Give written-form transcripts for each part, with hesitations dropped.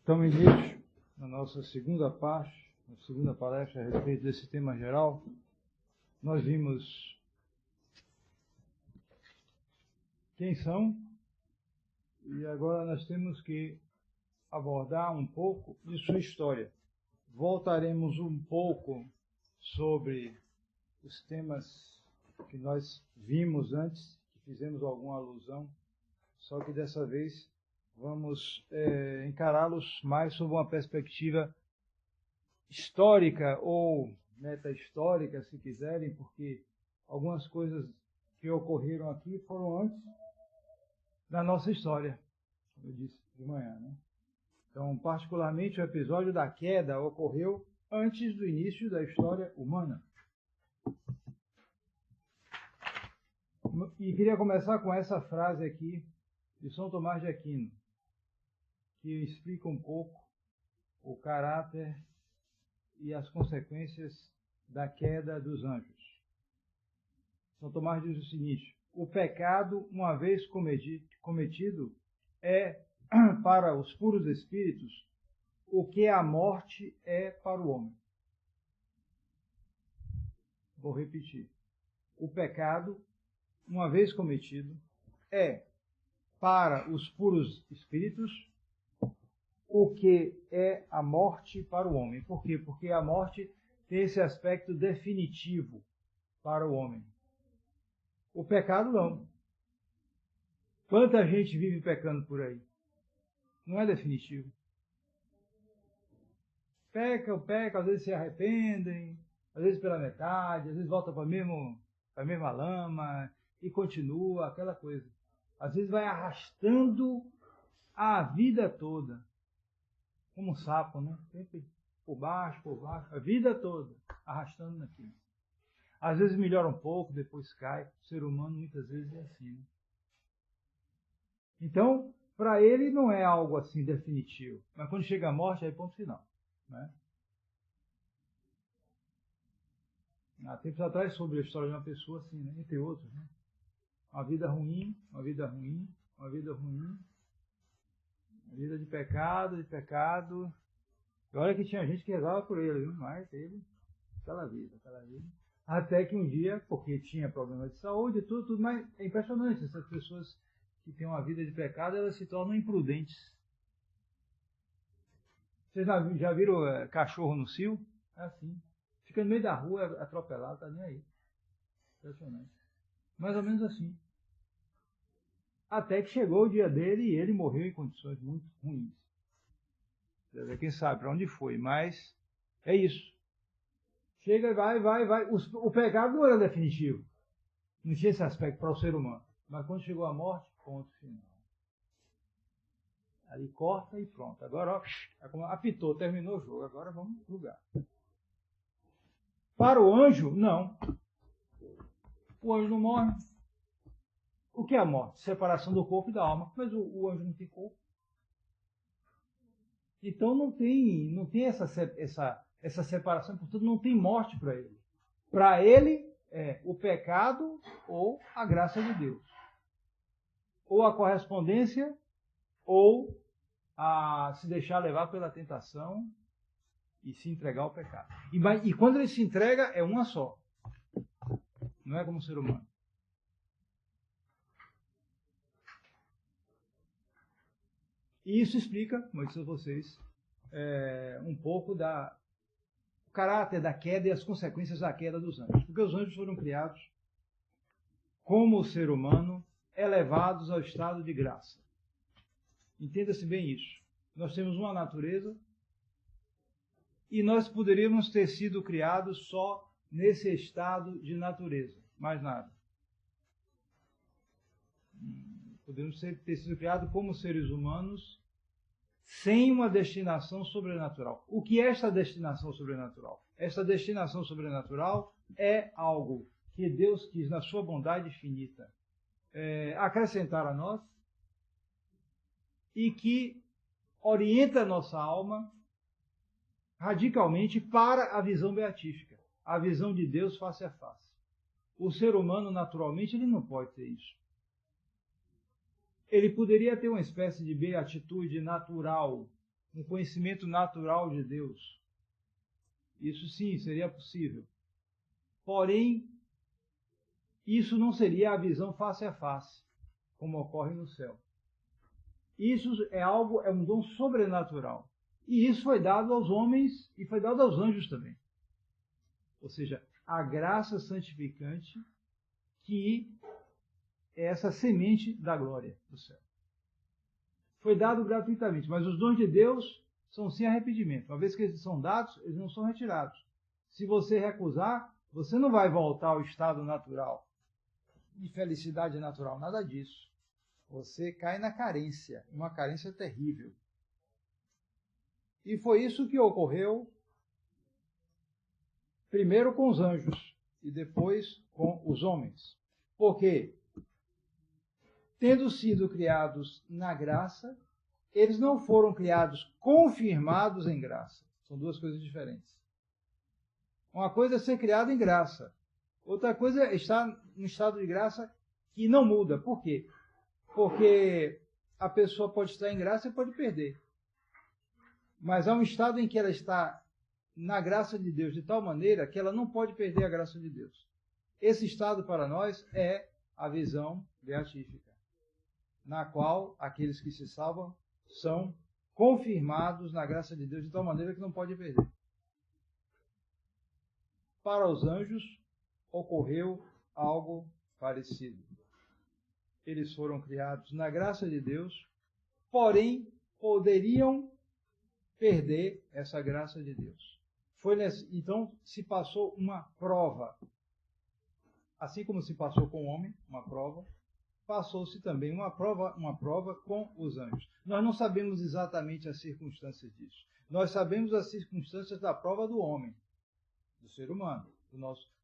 Estamos em início na nossa segunda parte, na segunda palestra a respeito desse tema geral. Nós vimos quem são e agora nós temos que abordar um pouco de sua história. Voltaremos um pouco sobre os temas que nós vimos antes, que fizemos alguma alusão, só que dessa vez vamos encará-los mais sob uma perspectiva histórica ou meta-histórica, se quiserem, porque algumas coisas que ocorreram aqui foram antes da nossa história, como eu disse de manhã, né? Então, particularmente, o episódio da queda ocorreu antes do início da história humana. E queria começar com essa frase aqui de São Tomás de Aquino, que explica um pouco o caráter e as consequências da queda dos anjos. São Tomás diz o seguinte: o pecado, uma vez cometido, é para os puros espíritos o que a morte é para o homem. Vou repetir. O pecado, uma vez cometido, é para os puros espíritos o que é a morte para o homem. Por quê? Porque a morte tem esse aspecto definitivo para o homem. O pecado não. Quanta gente vive pecando por aí? Não é definitivo. Pecam, às vezes se arrependem, às vezes pela metade, às vezes voltam para a mesma lama e continua aquela coisa. Às vezes vai arrastando a vida toda. Como um sapo, né? Sempre por baixo, a vida toda, arrastando naquilo. Às vezes melhora um pouco, depois cai. O ser humano muitas vezes é assim, né? Então, para ele não é algo assim definitivo. Mas quando chega a morte, aí ponto final, né? Há tempos atrás, sobre a história de uma pessoa assim, né? Entre outros, né? Uma vida ruim, uma vida ruim, uma vida ruim. Vida de pecado. E olha que tinha gente que rezava por ele, viu? Mas ele, aquela vida. Até que um dia, porque tinha problema de saúde, tudo, mas é impressionante, essas pessoas que têm uma vida de pecado, elas se tornam imprudentes. Vocês já viram cachorro no cio? É assim. Fica no meio da rua, atropelado, tá nem aí. Impressionante. Mais ou menos assim. Até que chegou o dia dele e ele morreu em condições muito ruins. Quem sabe para onde foi, mas é isso. Chega, vai. O pecado não era definitivo. Não tinha esse aspecto para o ser humano. Mas quando chegou a morte, ponto final. Ali corta e pronto. Agora, ó, apitou, terminou o jogo. Agora vamos julgar. Para o anjo, não. O anjo não morre. O que é a morte? Separação do corpo e da alma. Mas o anjo não tem corpo. Então não tem essa separação, portanto não tem morte para ele. Para ele é o pecado ou a graça de Deus. Ou a correspondência, ou a se deixar levar pela tentação e se entregar ao pecado. E quando ele se entrega, é uma só. Não é como um ser humano. E isso explica, como eu disse a vocês, um pouco do caráter da queda e as consequências da queda dos anjos. Porque os anjos foram criados como o ser humano, elevados ao estado de graça. Entenda-se bem isso. Nós temos uma natureza e nós poderíamos ter sido criados só nesse estado de natureza, mais nada. Podemos ter sido criados como seres humanos sem uma destinação sobrenatural. O que é esta destinação sobrenatural? Esta destinação sobrenatural é algo que Deus quis, na sua bondade infinita, acrescentar a nós e que orienta a nossa alma radicalmente para a visão beatífica, a visão de Deus face a face. O ser humano, naturalmente, ele não pode ter isso. Ele poderia ter uma espécie de beatitude natural um conhecimento natural de Deus. Isso sim, seria possível. Porém, isso não seria a visão face a face, como ocorre no céu. Isso é um dom sobrenatural. E isso foi dado aos homens e foi dado aos anjos também. Ou seja, a graça santificante, que é essa semente da glória do céu. Foi dado gratuitamente, mas os dons de Deus são sem arrependimento. Uma vez que eles são dados, eles não são retirados. Se você recusar, você não vai voltar ao estado natural, de felicidade natural, nada disso. Você cai na carência, uma carência terrível. E foi isso que ocorreu primeiro com os anjos e depois com os homens. Porque, tendo sido criados na graça, eles não foram criados confirmados em graça. São duas coisas diferentes. Uma coisa é ser criado em graça. Outra coisa é estar no estado de graça que não muda. Por quê? Porque a pessoa pode estar em graça e pode perder. Mas há um estado em que ela está na graça de Deus de tal maneira que ela não pode perder a graça de Deus. Esse estado para nós é a visão beatífica, na qual aqueles que se salvam são confirmados na graça de Deus de tal maneira que não pode perder. Para os anjos ocorreu algo parecido. Eles foram criados na graça de Deus, porém poderiam perder essa graça de Deus. Então se passou uma prova. Assim como se passou com o homem, uma prova, passou-se também uma prova com os anjos. Nós não sabemos exatamente as circunstâncias disso. Nós sabemos as circunstâncias da prova do homem, do ser humano,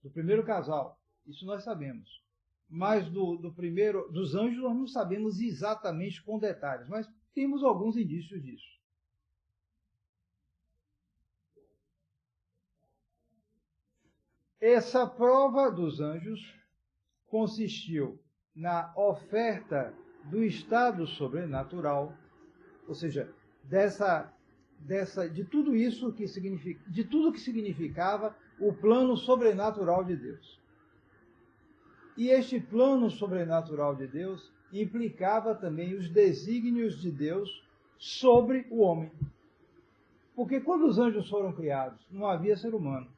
do primeiro casal. Isso nós sabemos. Mas dos anjos nós não sabemos exatamente com detalhes, mas temos alguns indícios disso. Essa prova dos anjos consistiu na oferta do estado sobrenatural, ou seja, de tudo isso que significava o plano sobrenatural de Deus. E este plano sobrenatural de Deus implicava também os desígnios de Deus sobre o homem. Porque quando os anjos foram criados, não havia ser humano.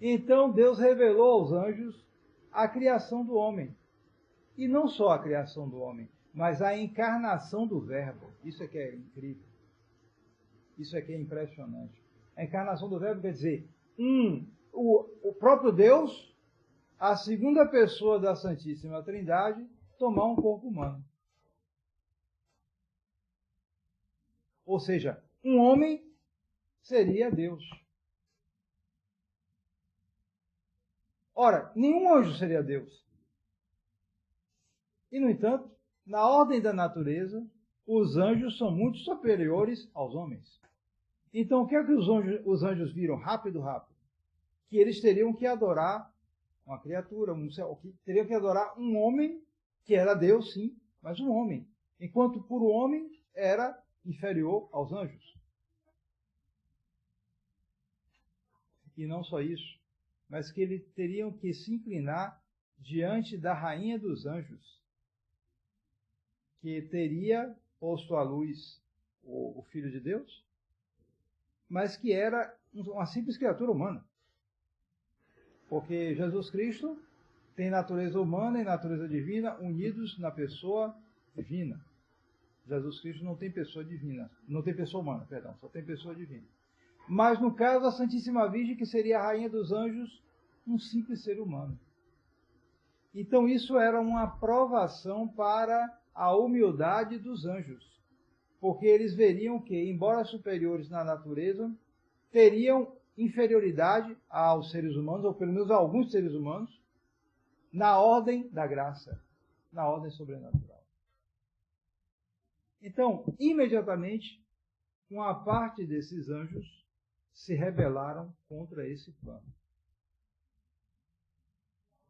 Então Deus revelou aos anjos a criação do homem. E não só a criação do homem, mas a encarnação do Verbo. Isso é que é incrível. Isso é que é impressionante. A encarnação do Verbo quer dizer, o próprio Deus, a segunda pessoa da Santíssima Trindade, tomar um corpo humano. Ou seja, um homem seria Deus. Ora, nenhum anjo seria Deus. E, no entanto, na ordem da natureza, os anjos são muito superiores aos homens. Então, o que é que os anjos viram rápido? Que eles teriam que adorar uma criatura, teriam que adorar um homem, que era Deus, sim, mas um homem. Enquanto por o homem era inferior aos anjos. E não só isso, mas que eles teriam que se inclinar diante da rainha dos anjos, que teria posto à luz o Filho de Deus, mas que era uma simples criatura humana. Porque Jesus Cristo tem natureza humana e natureza divina unidos na pessoa divina. Jesus Cristo não tem pessoa divina, não tem pessoa humana, perdão, só tem pessoa divina. Mas no caso, a Santíssima Virgem, que seria a rainha dos anjos, um simples ser humano. Então isso era uma provação para a humildade dos anjos, porque eles veriam que, embora superiores na natureza, teriam inferioridade aos seres humanos, ou pelo menos a alguns seres humanos, na ordem da graça, na ordem sobrenatural. Então, imediatamente, uma parte desses anjos se rebelaram contra esse plano,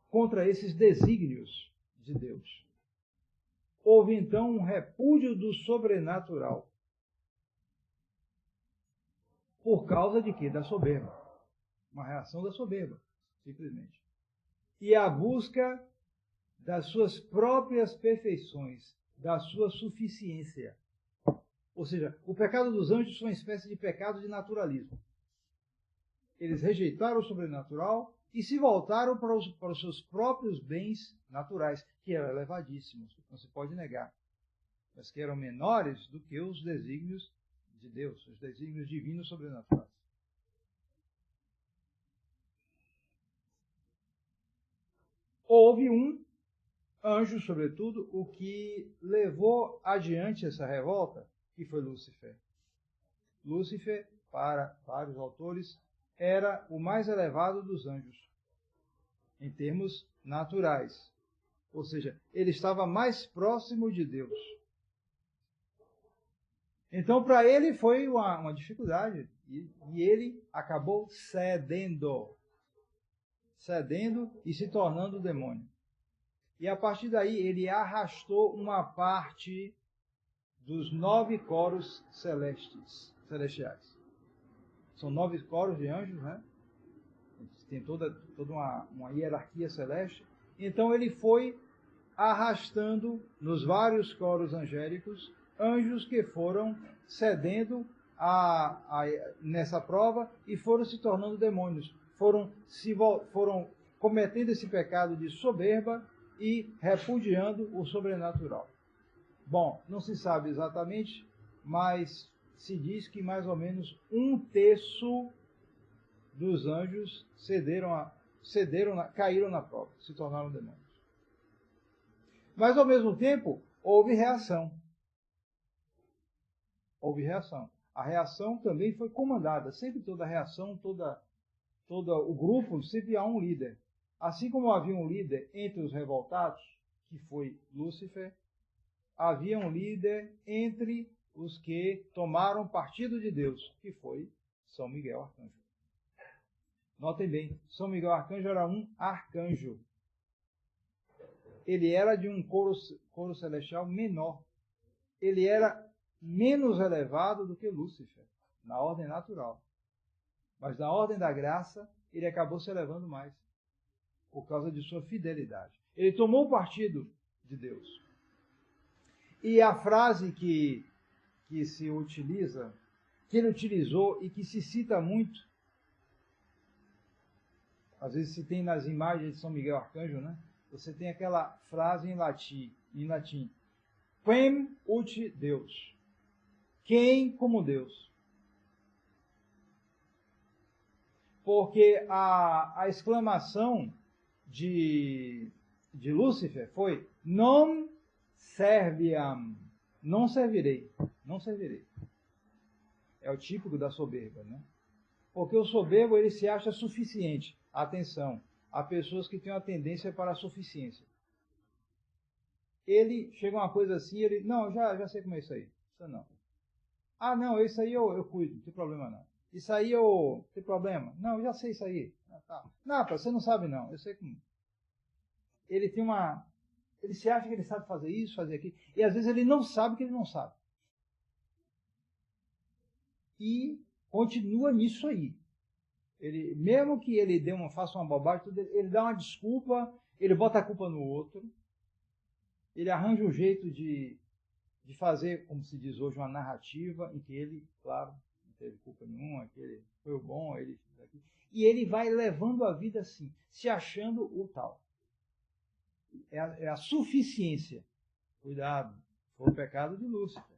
contra esses desígnios de Deus. Houve então um repúdio do sobrenatural. Por causa de quê? Da soberba. Uma reação da soberba, simplesmente. E a busca das suas próprias perfeições, da sua suficiência. Ou seja, o pecado dos anjos foi uma espécie de pecado de naturalismo. Eles rejeitaram o sobrenatural e se voltaram para os seus próprios bens naturais, que eram elevadíssimos, não se pode negar, mas que eram menores do que os desígnios de Deus, os desígnios divinos sobrenaturais. Houve um anjo, sobretudo, o que levou adiante essa revolta, que foi Lúcifer. Lúcifer, para vários autores, era o mais elevado dos anjos, em termos naturais. Ou seja, ele estava mais próximo de Deus. Então, para ele foi uma dificuldade, e ele acabou cedendo e se tornando demônio. E a partir daí ele arrastou uma parte dos 9 coros celestiais. São 9 coros de anjos, né? Tem toda uma hierarquia celeste. Então ele foi arrastando nos vários coros angélicos anjos que foram cedendo nessa prova e foram se tornando demônios. Foram cometendo esse pecado de soberba e repudiando o sobrenatural. Bom, não se sabe exatamente, mas se diz que mais ou menos 1/3 dos anjos caíram na prova, se tornaram demônios. Mas ao mesmo tempo, houve reação. A reação também foi comandada. Sempre toda reação, todo o grupo, sempre há um líder. Assim como havia um líder entre os revoltados, que foi Lúcifer, havia um líder entre os que tomaram partido de Deus, que foi São Miguel Arcanjo. Notem bem, São Miguel Arcanjo era um arcanjo. Ele era de um coro celestial menor. Ele era menos elevado do que Lúcifer, na ordem natural. Mas na ordem da graça, ele acabou se elevando mais, por causa de sua fidelidade. Ele tomou partido de Deus. E a frase que se utiliza, que ele utilizou e que se cita muito, às vezes se tem nas imagens de São Miguel Arcanjo, né? Você tem aquela frase em latim, quem ut Deus, quem como Deus. Porque a exclamação de Lúcifer foi non serviam, não servirei. É o típico da soberba, né? Porque o soberbo, ele se acha suficiente. Atenção, há pessoas que têm uma tendência para a suficiência. Ele chega uma coisa assim, ele, não, já sei como é isso aí. Isso não. Ah, não, isso aí eu cuido, não tem problema não. Isso aí tem problema? Não, eu já sei isso aí. Ah, tá. Não, você não sabe não, eu sei como. Ele se acha que ele sabe fazer isso, fazer aquilo, e às vezes ele não sabe que ele não sabe. E continua nisso aí. Ele, mesmo que ele faça uma bobagem, ele dá uma desculpa, ele bota a culpa no outro, ele arranja um jeito de fazer, como se diz hoje, uma narrativa em que ele, claro, não teve culpa nenhuma, que ele foi o bom, e ele vai levando a vida assim, se achando o tal. É a suficiência. Cuidado, foi o pecado de Lúcifer.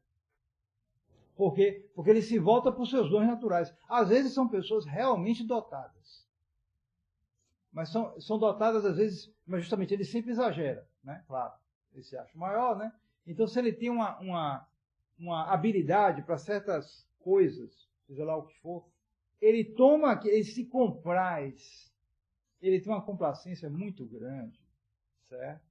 Porque ele se volta para os seus dons naturais. Às vezes são pessoas realmente dotadas. Mas são dotadas, às vezes, mas justamente ele sempre exagera, né? Claro, ele se acha maior, né? Então, se ele tem uma habilidade para certas coisas, seja lá o que for, ele se compraz, ele tem uma complacência muito grande, certo?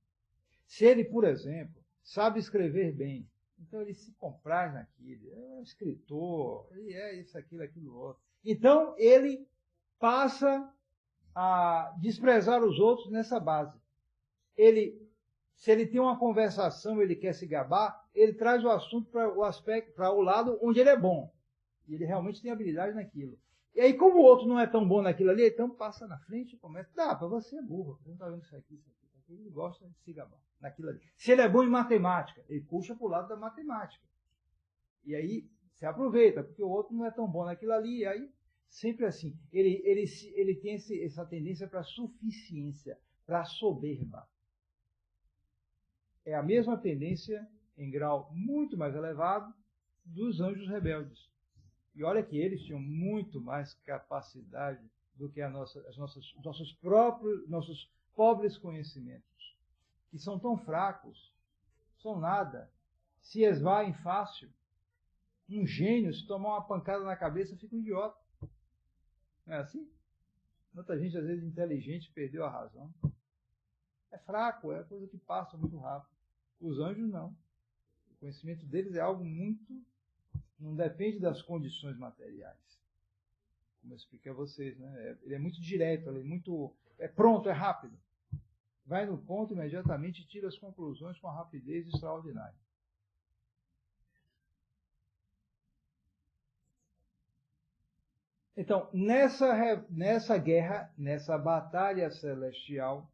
Se ele, por exemplo, sabe escrever bem, então ele se compraz naquilo, é um escritor, ele é isso, aquilo outro. Então ele passa a desprezar os outros nessa base. Se ele tem uma conversação, ele quer se gabar, ele traz o assunto para o lado onde ele é bom. E ele realmente tem habilidade naquilo. E aí, como o outro não é tão bom naquilo ali, então passa na frente e começa. Dá, para você é burro. Você não está vendo isso aqui, isso aqui, isso aqui. Ele gosta de se gabar naquilo ali. Se ele é bom em matemática, ele puxa para o lado da matemática. E aí se aproveita, porque o outro não é tão bom naquilo ali. E aí, sempre assim. Ele tem essa tendência para suficiência, para soberba. É a mesma tendência, em grau muito mais elevado, dos anjos rebeldes. E olha que eles tinham muito mais capacidade do que os nossos pobres conhecimentos, que são tão fracos, são nada, se esvaem fácil. Um gênio, se tomar uma pancada na cabeça, fica um idiota. Não é assim? Muita gente, às vezes, inteligente, perdeu a razão. É fraco, é coisa que passa muito rápido. Os anjos não. O conhecimento deles é algo muito... não depende das condições materiais. Como eu expliquei a vocês, né? Ele é muito direto, ele é muito... é pronto, é rápido. Vai no ponto imediatamente e tira as conclusões com uma rapidez extraordinária. Então, nessa guerra, nessa batalha celestial,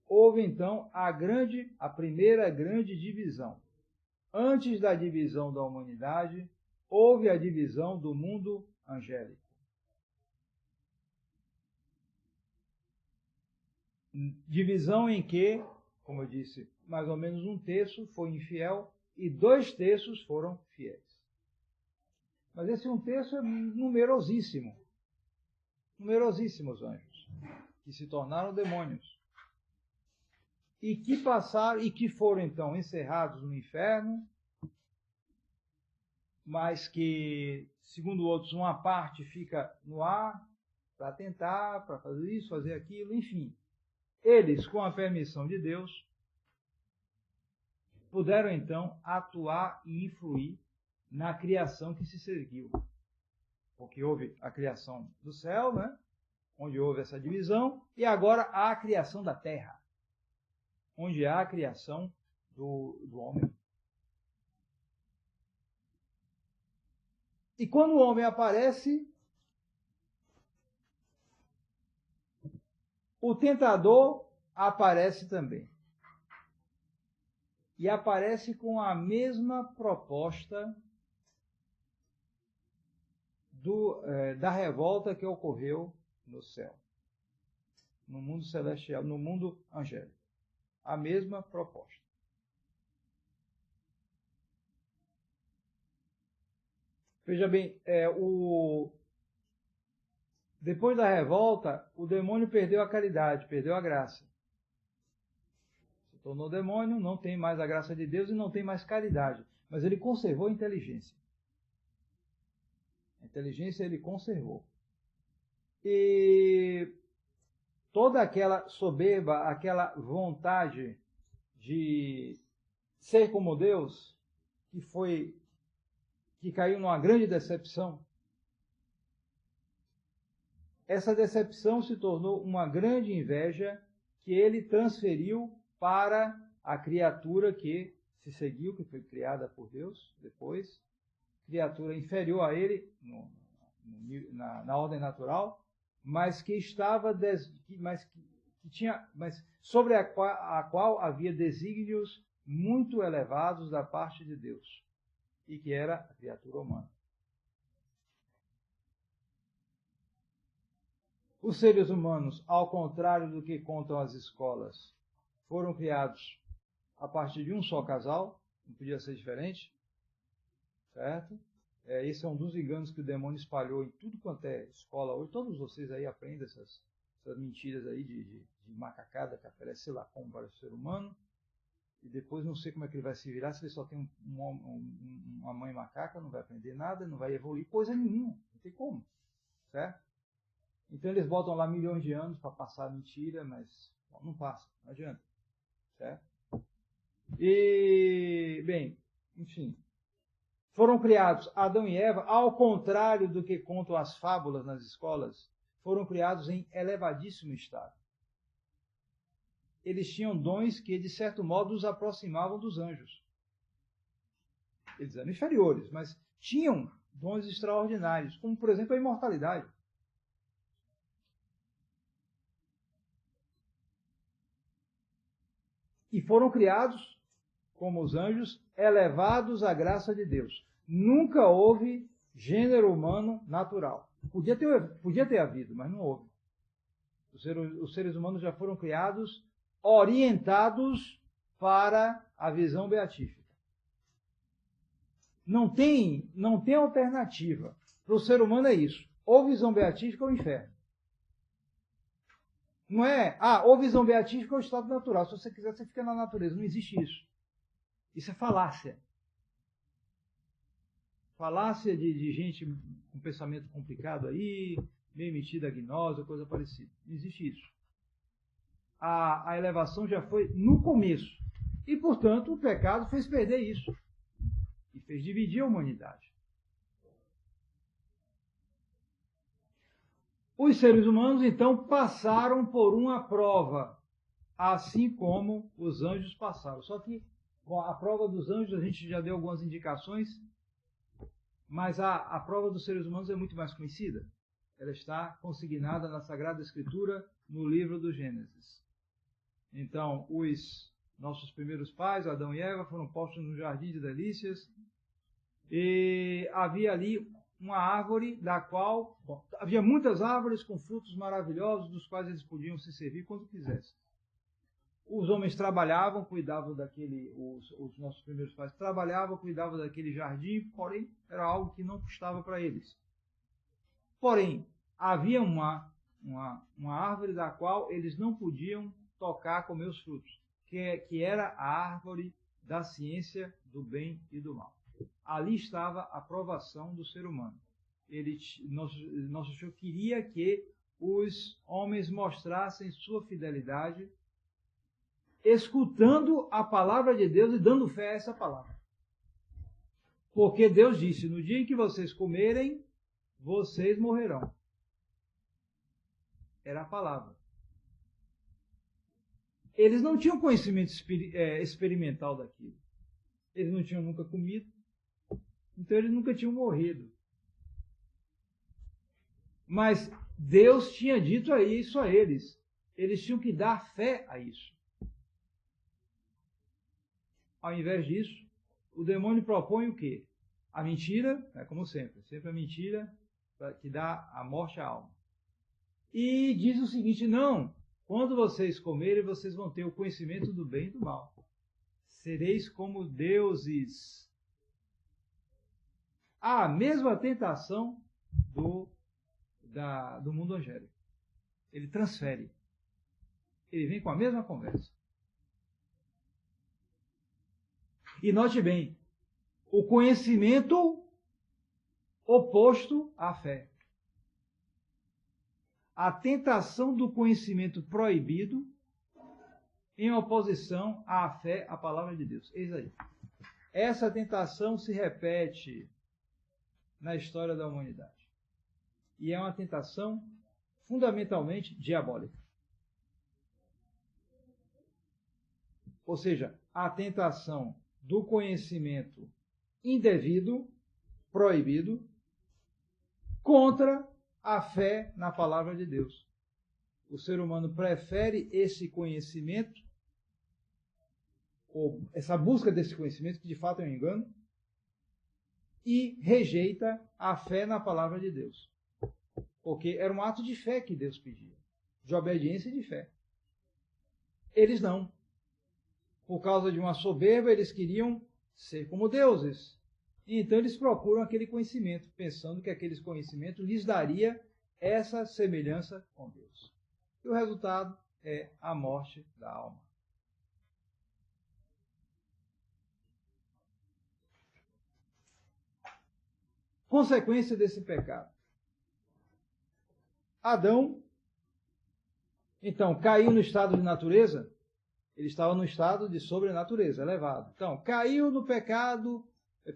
houve então a primeira grande divisão. Antes da divisão da humanidade, houve a divisão do mundo angélico. Divisão em que, como eu disse, mais ou menos 1/3 foi infiel e 2/3 foram fiéis. Mas esse 1/3 é numerosíssimo. Numerosíssimos anjos, que se tornaram demônios. E que passaram, e que foram então encerrados no inferno, mas que, segundo outros, uma parte fica no ar para tentar, para fazer isso, fazer aquilo, enfim. Eles, com a permissão de Deus, puderam então atuar e influir na criação que se seguiu. Porque houve a criação do céu, né? Onde houve essa divisão, e agora há a criação da terra, onde há a criação do homem. E quando o homem aparece, o tentador aparece também. E aparece com a mesma proposta da revolta que ocorreu no céu, no mundo celestial, no mundo angélico. A mesma proposta. Veja bem, depois da revolta, o demônio perdeu a caridade, perdeu a graça. Se tornou demônio, não tem mais a graça de Deus e não tem mais caridade. Mas ele conservou a inteligência. A inteligência ele conservou. E toda aquela soberba, aquela vontade de ser como Deus, que caiu numa grande decepção, essa decepção se tornou uma grande inveja que ele transferiu para a criatura que se seguiu, que foi criada por Deus depois, criatura inferior a ele na ordem natural, mas que estava sobre a qual havia desígnios muito elevados da parte de Deus, e que era a criatura humana. Os seres humanos, ao contrário do que contam as escolas, foram criados a partir de um só casal, não podia ser diferente, certo? Esse é um dos enganos que o demônio espalhou em tudo quanto é escola hoje. Todos vocês aí aprendem essas mentiras aí de macacada que aparece, sei lá, como para o ser humano, e depois não sei como é que ele vai se virar, se ele só tem uma mãe macaca, não vai aprender nada, não vai evoluir coisa nenhuma, não tem como, certo? Então eles botam lá milhões de anos para passar a mentira, mas não passa, não adianta, certo? E, bem, enfim, foram criados Adão e Eva, ao contrário do que contam as fábulas nas escolas, foram criados em elevadíssimo estado. Eles tinham dons que, de certo modo, os aproximavam dos anjos. Eles eram inferiores, mas tinham dons extraordinários, como, por exemplo, a imortalidade. E foram criados, como os anjos, elevados à graça de Deus. Nunca houve gênero humano natural. Podia ter havido, mas não houve. Os seres humanos já foram criados orientados para a visão beatífica. Não tem alternativa. Para o ser humano é isso. Ou visão beatífica ou inferno. Não é, ou visão beatífica ou estado natural. Se você quiser, você fica na natureza. Não existe isso. Isso é falácia. Falácia de gente com pensamento complicado aí, meio metida a gnose, coisa parecida. Não existe isso. A elevação já foi no começo. E, portanto, o pecado fez perder isso. E fez dividir a humanidade. Os seres humanos, então, passaram por uma prova, assim como os anjos passaram. Só que a prova dos anjos, a gente já deu algumas indicações, mas a prova dos seres humanos é muito mais conhecida. Ela está consignada na Sagrada Escritura, no livro do Gênesis. Então, os nossos primeiros pais, Adão e Eva, foram postos no jardim de delícias, e havia ali uma árvore da qual... havia muitas árvores com frutos maravilhosos, dos quais eles podiam se servir quando quisessem. Os homens trabalhavam, cuidavam daquele... Os nossos primeiros pais trabalhavam, cuidavam daquele jardim, porém, era algo que não custava para eles. Porém, havia uma árvore da qual eles não podiam tocar, comer os frutos, que era a árvore da ciência do bem e do mal. Ali estava a provação do ser humano. Nosso Senhor queria que os homens mostrassem sua fidelidade, escutando a palavra de Deus e dando fé a essa palavra. Porque Deus disse, no dia em que vocês comerem, vocês morrerão. Era a palavra. Eles não tinham conhecimento experimental daquilo. Eles não tinham nunca comido. Então eles nunca tinham morrido. Mas Deus tinha dito isso a eles. Eles tinham que dar fé a isso. Ao invés disso, o demônio propõe o quê? A mentira, como sempre. Sempre a mentira que dá a morte à alma. E diz o seguinte, não, quando vocês comerem, vocês vão ter o conhecimento do bem e do mal. Sereis como deuses. A mesma tentação do mundo angélico. Ele transfere. Ele vem com a mesma conversa. E note bem, o conhecimento oposto à fé. A tentação do conhecimento proibido em oposição à fé, à palavra de Deus. Eis aí. Essa tentação se repete na história da humanidade. E é uma tentação fundamentalmente diabólica. Ou seja, a tentação do conhecimento indevido, proibido, contra a fé na palavra de Deus. O ser humano prefere esse conhecimento, ou essa busca desse conhecimento, que de fato é um engano, e rejeita a fé na palavra de Deus. Porque era um ato de fé que Deus pedia, de obediência e de fé. Eles não. Por causa de uma soberba, eles queriam ser como deuses. E então eles procuram aquele conhecimento, pensando que aquele conhecimento lhes daria essa semelhança com Deus. E o resultado é a morte da alma. Consequência desse pecado. Adão, então, caiu no estado de natureza. Ele estava no estado de sobrenatureza, elevado. Então, caiu no pecado,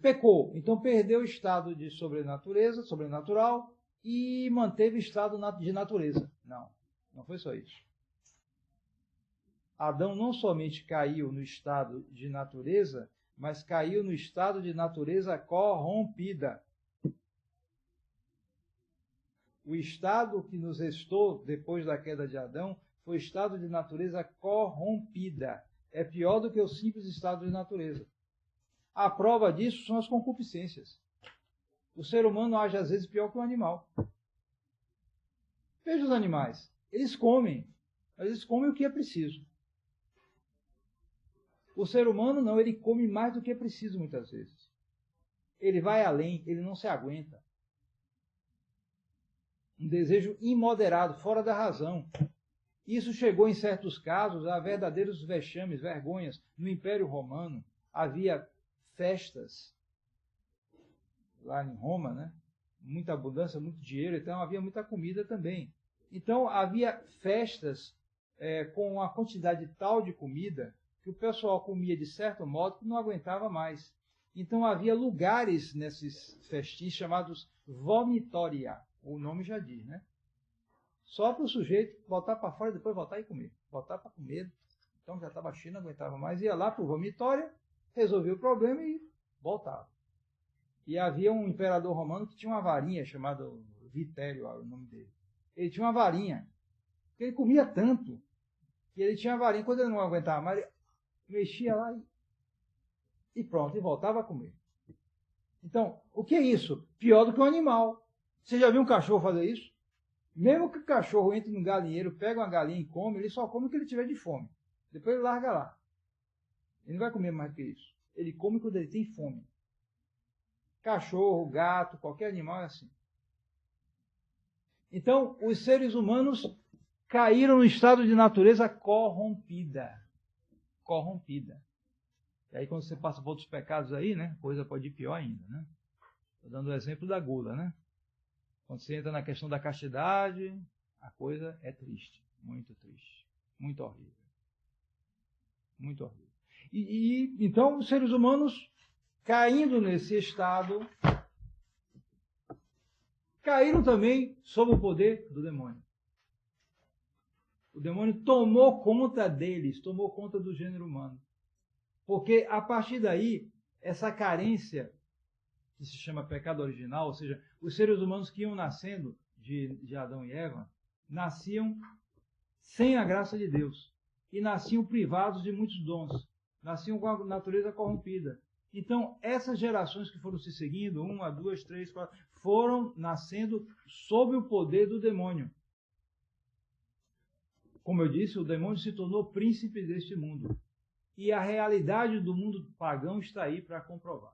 pecou. Então, perdeu o estado de sobrenatureza, sobrenatural, e manteve o estado de natureza. Não foi só isso. Adão não somente caiu no estado de natureza, mas caiu no estado de natureza corrompida. O estado que nos restou depois da queda de Adão foi o estado de natureza corrompida. É pior do que o simples estado de natureza. A prova disso são as concupiscências. O ser humano age às vezes pior que um animal. Veja os animais. Eles comem. Mas eles comem o que é preciso. O ser humano não, ele come mais do que é preciso muitas vezes. Ele vai além, ele não se aguenta. Um desejo imoderado, fora da razão. Isso chegou, em certos casos, a verdadeiros vexames, vergonhas. No Império Romano havia festas, lá em Roma, né? Muita abundância, muito dinheiro, então havia muita comida também. Então havia festas com uma quantidade tal de comida que o pessoal comia de certo modo que não aguentava mais. Então havia lugares nesses festins chamados vomitoria, o nome já diz, né? Só para o sujeito voltar para fora e depois voltar e comer. Voltar para comer. Então já estava cheio, não aguentava mais. Ia lá para o vomitória, resolvia o problema e voltava. E havia um imperador romano que tinha uma varinha chamada Vitério, o nome dele. Ele tinha uma varinha. Ele comia tanto que ele tinha uma varinha. Quando ele não aguentava mais, ele mexia lá e pronto, e voltava a comer. Então, o que é isso? Pior do que um animal. Você já viu um cachorro fazer isso? Mesmo que o cachorro entre no galinheiro, pega uma galinha e come, ele só come o que ele tiver de fome. Depois ele larga lá. Ele não vai comer mais do que isso. Ele come quando ele tem fome. Cachorro, gato, qualquer animal é assim. Então, os seres humanos caíram no estado de natureza corrompida. Corrompida. E aí quando você passa por outros pecados aí, né, a coisa pode ir pior ainda, né? Estou dando o exemplo da gula, né? Quando você entra na questão da castidade, a coisa é triste, muito horrível. Muito horrível. Então os seres humanos, caindo nesse estado, caíram também sob o poder do demônio. O demônio tomou conta deles, tomou conta do gênero humano. Porque a partir daí, essa carência, que se chama pecado original, ou seja, os seres humanos que iam nascendo de Adão e Eva, nasciam sem a graça de Deus. E nasciam privados de muitos dons. Nasciam com a natureza corrompida. Então, essas gerações que foram se seguindo, 1, 2, 3, 4, foram nascendo sob o poder do demônio. Como eu disse, o demônio se tornou príncipe deste mundo. E a realidade do mundo pagão está aí para comprovar.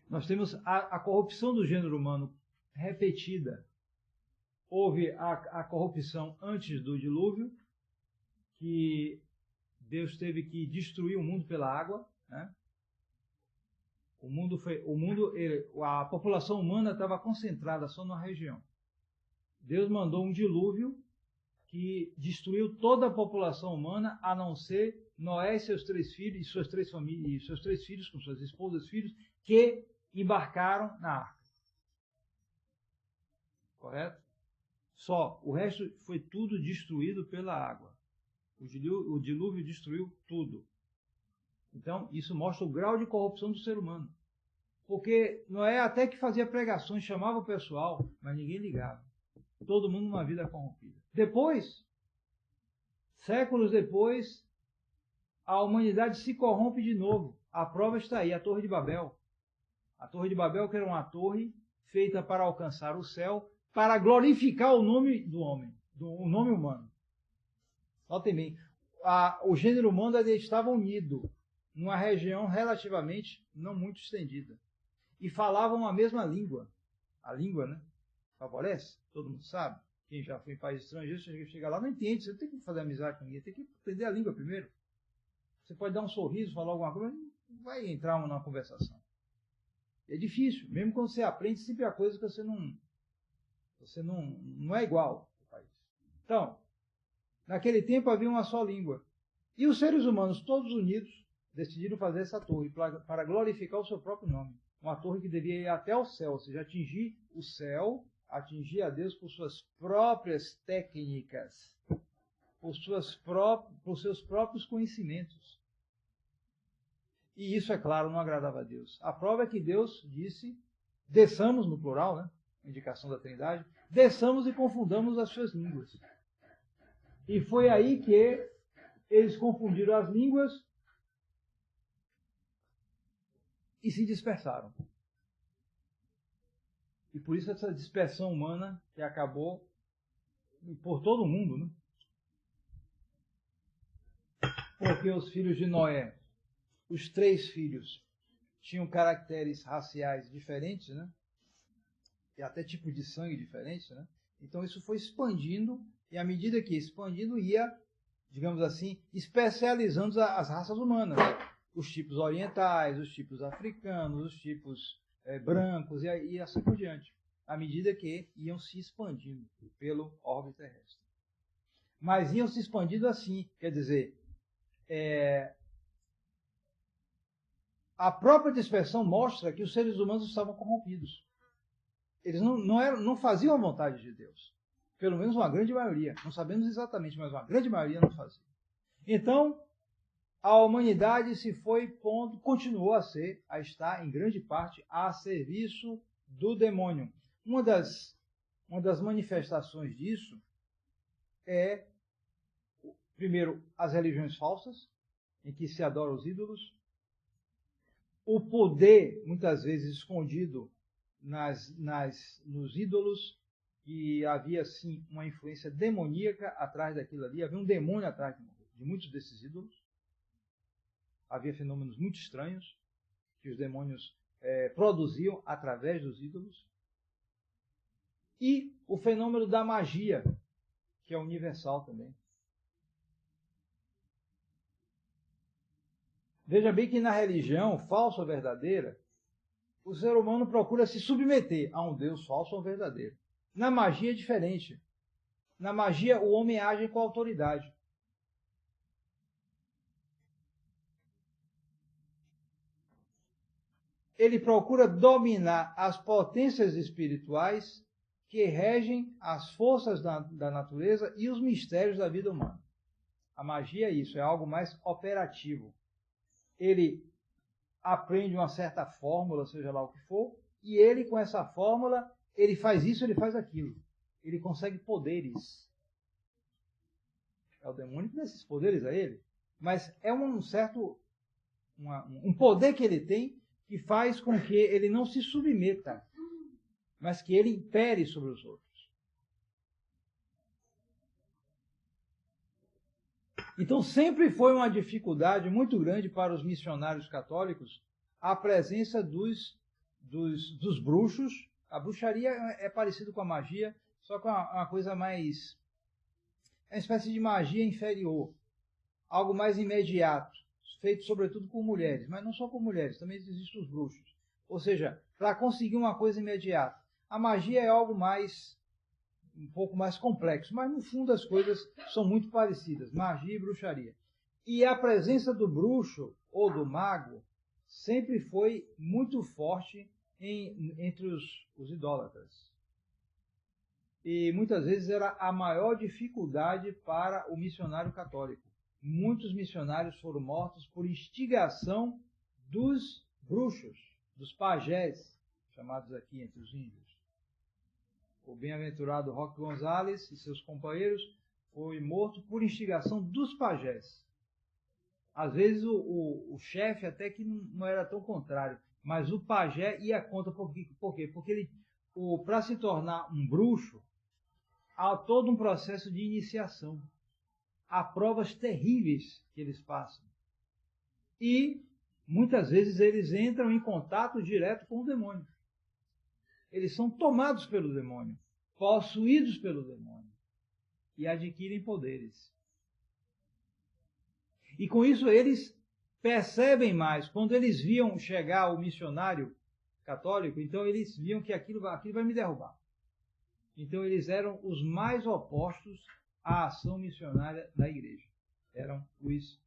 Nós temos a corrupção do gênero humano repetida. Houve a corrupção antes do dilúvio, que Deus teve que destruir o mundo pela água, né? A população humana estava concentrada só numa região. Deus mandou um dilúvio que destruiu toda a população humana, a não ser Noé e seus 3 filhos, e suas 3 famílias, e seus 3 filhos, com suas esposas e filhos, que embarcaram na arca. Correto? Só. O resto foi tudo destruído pela água. O dilúvio destruiu tudo. Então, isso mostra o grau de corrupção do ser humano. Porque Noé até que fazia pregações, chamava o pessoal, mas ninguém ligava. Todo mundo numa vida corrompida. Depois, séculos depois, a humanidade se corrompe de novo. A prova está aí, a Torre de Babel. A Torre de Babel, que era uma torre feita para alcançar o céu, para glorificar o nome do homem, o nome humano. Notem bem, o gênero humano estava unido numa região relativamente não muito estendida. E falavam a mesma língua. A língua, né? Favorece, todo mundo sabe. Quem já foi em país estrangeiro, você chega lá, não entende, você não tem que fazer amizade com ninguém, tem que aprender a língua primeiro. Você pode dar um sorriso, falar alguma coisa, mas não vai entrar numa conversação. É difícil, mesmo quando você aprende, sempre há coisas que você não é igual ao país. Então, naquele tempo havia uma só língua. E os seres humanos, todos unidos, decidiram fazer essa torre para glorificar o seu próprio nome. Uma torre que devia ir até o céu, ou seja, atingir o céu, atingir a Deus por suas próprias técnicas, por seus próprios conhecimentos. E isso, é claro, não agradava a Deus. A prova é que Deus disse, desçamos, no plural, né? Indicação da Trindade, desçamos e confundamos as suas línguas. E foi aí que eles confundiram as línguas e se dispersaram. E por isso essa dispersão humana que acabou por todo o mundo, né? Porque os filhos de Noé, os 3 filhos, tinham caracteres raciais diferentes, né? E até tipo de sangue diferentes, né? Então isso foi expandindo, e à medida que expandindo ia, digamos assim, especializando as raças humanas. Os tipos orientais, os tipos africanos, os tipos brancos e assim por diante, à medida que iam se expandindo pelo orbe terrestre. Mas iam se expandindo assim, quer dizer, a própria dispersão mostra que os seres humanos estavam corrompidos. Eles não faziam a vontade de Deus. Pelo menos uma grande maioria. Não sabemos exatamente, mas uma grande maioria não fazia. Então, a humanidade se foi pondo, continuou a estar, em grande parte, a serviço do demônio. Uma das manifestações disso é, primeiro, as religiões falsas, em que se adoram os ídolos, o poder, muitas vezes escondido nos ídolos, que havia, sim, uma influência demoníaca atrás daquilo ali, havia um demônio atrás de muitos desses ídolos. Havia fenômenos muito estranhos que os demônios produziam através dos ídolos. E o fenômeno da magia, que é universal também. Veja bem que na religião, falsa ou verdadeira, o ser humano procura se submeter a um Deus falso ou verdadeiro. Na magia é diferente. Na magia, o homem age com autoridade. Ele procura dominar as potências espirituais que regem as forças da natureza e os mistérios da vida humana. A magia é isso, é algo mais operativo. Ele aprende uma certa fórmula, seja lá o que for, e ele, com essa fórmula, ele faz isso, ele faz aquilo. Ele consegue poderes. É o demônio que dá esses poderes a ele. Mas é um poder que ele tem que faz com que ele não se submeta, mas que ele impere sobre os outros. Então sempre foi uma dificuldade muito grande para os missionários católicos a presença dos bruxos. A bruxaria é parecido com a magia, só com uma coisa mais... é uma espécie de magia inferior, algo mais imediato, feito sobretudo por mulheres, mas não só por mulheres, também existem os bruxos. Ou seja, para conseguir uma coisa imediata. A magia é algo um pouco mais complexo, mas no fundo as coisas são muito parecidas, magia e bruxaria. E a presença do bruxo ou do mago sempre foi muito forte entre os idólatras. E muitas vezes era a maior dificuldade para o missionário católico. Muitos missionários foram mortos por instigação dos bruxos, dos pajés, chamados aqui entre os índios. O bem-aventurado Roque Gonzalez e seus companheiros foi morto por instigação dos pajés. Às vezes o chefe até que não era tão contrário, mas o pajé ia contra. Por quê? Porque para se tornar um bruxo, há todo um processo de iniciação. Há provas terríveis que eles passam. E muitas vezes eles entram em contato direto com o demônio. Eles são tomados pelo demônio, possuídos pelo demônio e adquirem poderes. E com isso eles percebem mais. Quando eles viam chegar o missionário católico, então eles viam que aquilo vai me derrubar. Então eles eram os mais opostos à ação missionária da igreja. Eram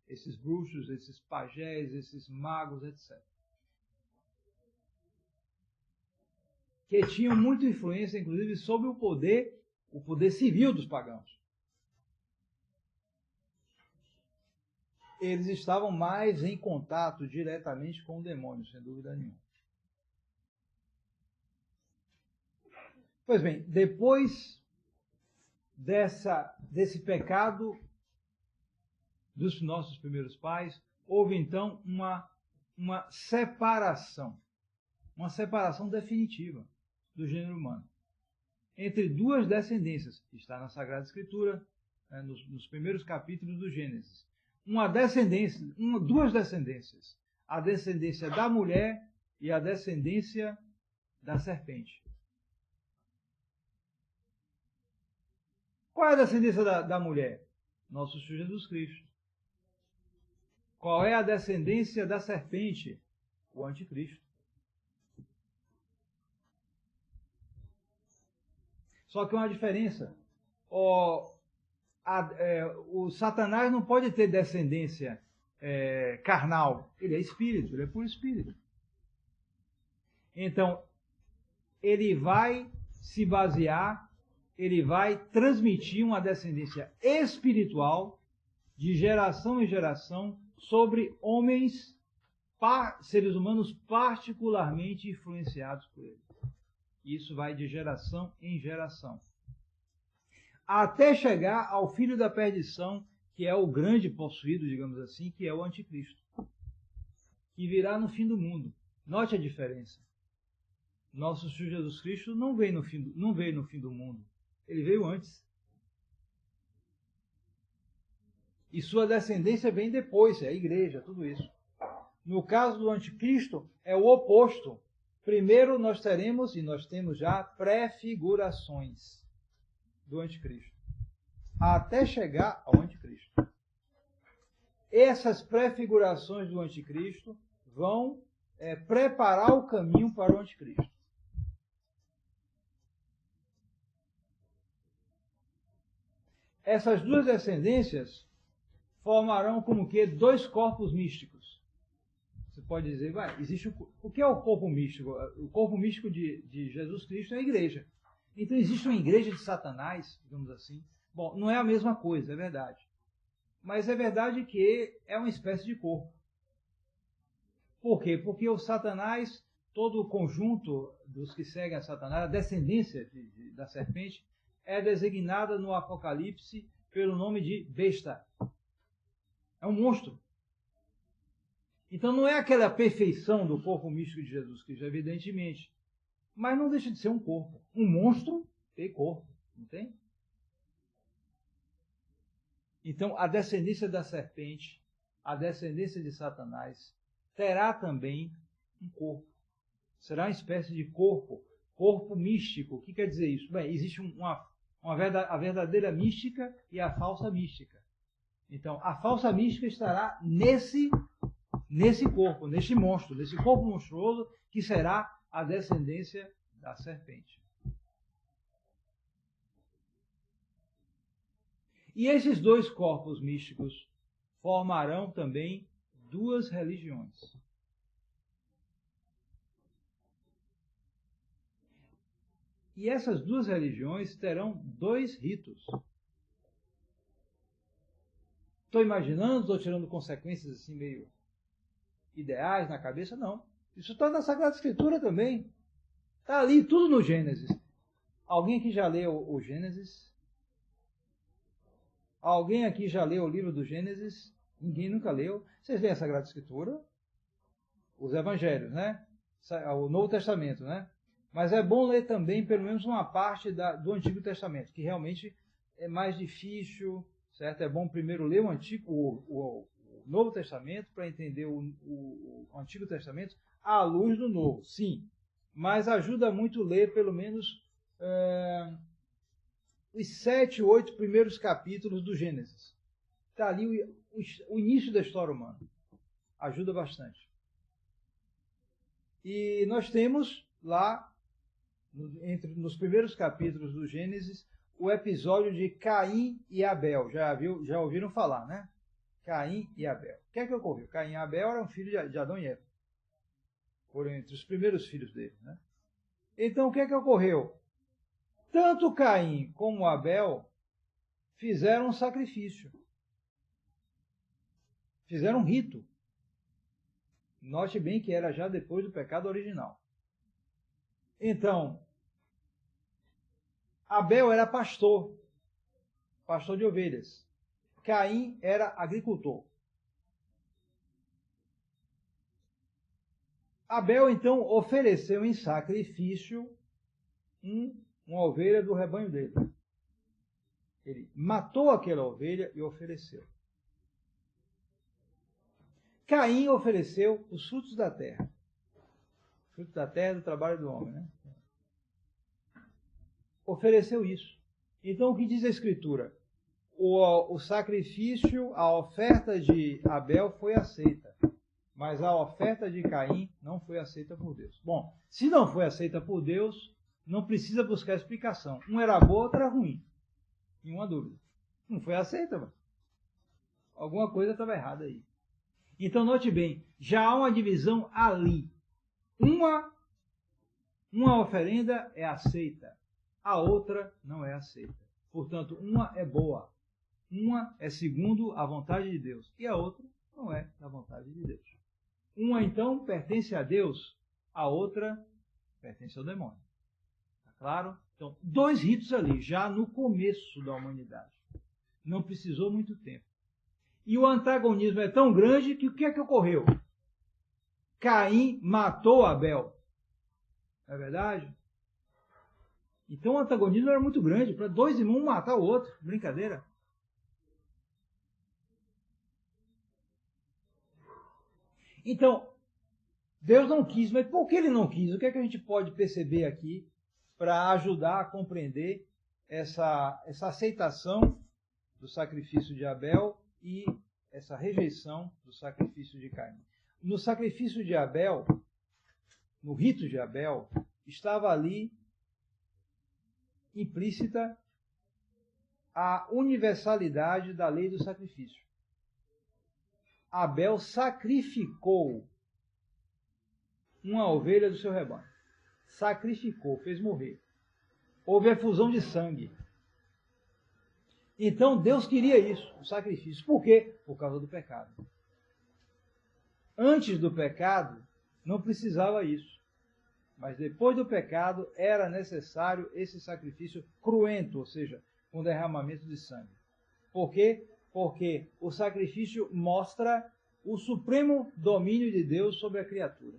esses bruxos, esses pajés, esses magos, etc. Que tinham muita influência, inclusive, sobre o poder civil dos pagãos. Eles estavam mais em contato diretamente com o demônio, sem dúvida nenhuma. Pois bem, depois desse pecado dos nossos primeiros pais, houve então uma separação definitiva do gênero humano entre duas descendências, que está na Sagrada Escritura, nos primeiros capítulos do Gênesis. Duas descendências, a descendência da mulher e a descendência da serpente. Qual é a descendência da mulher? Nosso Senhor Jesus Cristo. Qual é a descendência da serpente? O anticristo. Só que uma diferença. O Satanás não pode ter descendência carnal. Ele é espírito, ele é puro espírito. Então, ele vai se basear, ele vai transmitir uma descendência espiritual de geração em geração sobre homens, seres humanos particularmente influenciados por ele. Isso vai de geração em geração. Até chegar ao filho da perdição, que é o grande possuído, digamos assim, que é o anticristo, que virá no fim do mundo. Note a diferença. Nosso Senhor Jesus Cristo não veio no fim do mundo. Ele veio antes. E sua descendência vem depois, é a igreja, tudo isso. No caso do anticristo, é o oposto. Primeiro nós teremos, e nós temos já, prefigurações do anticristo, até chegar ao anticristo. Essas prefigurações do anticristo vão preparar o caminho para o anticristo. Essas duas descendências formarão como que dois corpos místicos. Você pode dizer, existe o que é o corpo místico? O corpo místico de Jesus Cristo é a igreja. Então existe uma igreja de Satanás, digamos assim. Bom, não é a mesma coisa, é verdade. Mas é verdade que é uma espécie de corpo. Por quê? Porque o Satanás, todo o conjunto dos que seguem a Satanás, a descendência da serpente, é designada no Apocalipse pelo nome de besta. É um monstro. Então não é aquela perfeição do corpo místico de Jesus Cristo, evidentemente. Mas não deixa de ser um corpo. Um monstro tem corpo, não tem? Então a descendência da serpente, a descendência de Satanás, terá também um corpo. Será uma espécie de corpo místico. O que quer dizer isso? Bem, existe a verdadeira mística e a falsa mística. Então, a falsa mística estará nesse corpo, nesse monstro, nesse corpo monstruoso que será a descendência da serpente. E esses dois corpos místicos formarão também duas religiões. E essas duas religiões terão dois ritos. Estou imaginando, estou tirando consequências assim meio ideais na cabeça? Não. Isso está na Sagrada Escritura também. Está ali, tudo no Gênesis. Alguém aqui já leu o Gênesis? Alguém aqui já leu o livro do Gênesis? Ninguém nunca leu. Vocês leem a Sagrada Escritura? Os Evangelhos, né? O Novo Testamento, né? Mas é bom ler também pelo menos uma parte do Antigo Testamento, que realmente é mais difícil, certo? É bom primeiro ler o Novo Testamento para entender o Antigo Testamento à luz do Novo, sim. Mas ajuda muito ler pelo menos os 7, 8 primeiros capítulos do Gênesis. Está ali o início da história humana. Ajuda bastante. E nós temos lá, nos primeiros capítulos do Gênesis, o episódio de Caim e Abel. Já ouviram falar, né? Caim e Abel. O que é que ocorreu? Caim e Abel eram filhos de Adão e Eva. Foram entre os primeiros filhos dele, né? Então, o que é que ocorreu? Tanto Caim como Abel fizeram um sacrifício. Fizeram um rito. Note bem que era já depois do pecado original. Então, Abel era pastor de ovelhas. Caim era agricultor. Abel, então, ofereceu em sacrifício uma ovelha do rebanho dele. Ele matou aquela ovelha e ofereceu. Caim ofereceu os frutos da terra. Frutos da terra do trabalho do homem, né? Ofereceu isso. Então, o que diz a Escritura? O sacrifício, a oferta de Abel foi aceita, mas a oferta de Caim não foi aceita por Deus. Bom, se não foi aceita por Deus, não precisa buscar explicação. Um era bom, outro era ruim. Nenhuma dúvida. Não foi aceita, mano. Alguma coisa estava errada aí. Então, note bem, já há uma divisão ali. Uma oferenda é aceita, a outra não é aceita. Portanto, uma é boa, uma é segundo a vontade de Deus, e a outra não é da vontade de Deus. Uma, então, pertence a Deus, a outra pertence ao demônio. Está claro? Então, dois ritos ali, já no começo da humanidade. Não precisou muito tempo. E o antagonismo é tão grande que o que é que ocorreu? Caim matou Abel. Não é verdade? Então o antagonismo era muito grande, para dois irmãos matar o outro. Brincadeira. Então, Deus não quis, mas por que ele não quis? O que é que a gente pode perceber aqui para ajudar a compreender essa aceitação do sacrifício de Abel e essa rejeição do sacrifício de Caim? No sacrifício de Abel, no rito de Abel, estava ali implícita a universalidade da lei do sacrifício. Abel sacrificou uma ovelha do seu rebanho. Sacrificou, fez morrer. Houve efusão de sangue. Então Deus queria isso, o sacrifício. Por quê? Por causa do pecado. Antes do pecado, não precisava isso. Mas depois do pecado, era necessário esse sacrifício cruento, ou seja, com derramamento de sangue. Por quê? Porque o sacrifício mostra o supremo domínio de Deus sobre a criatura.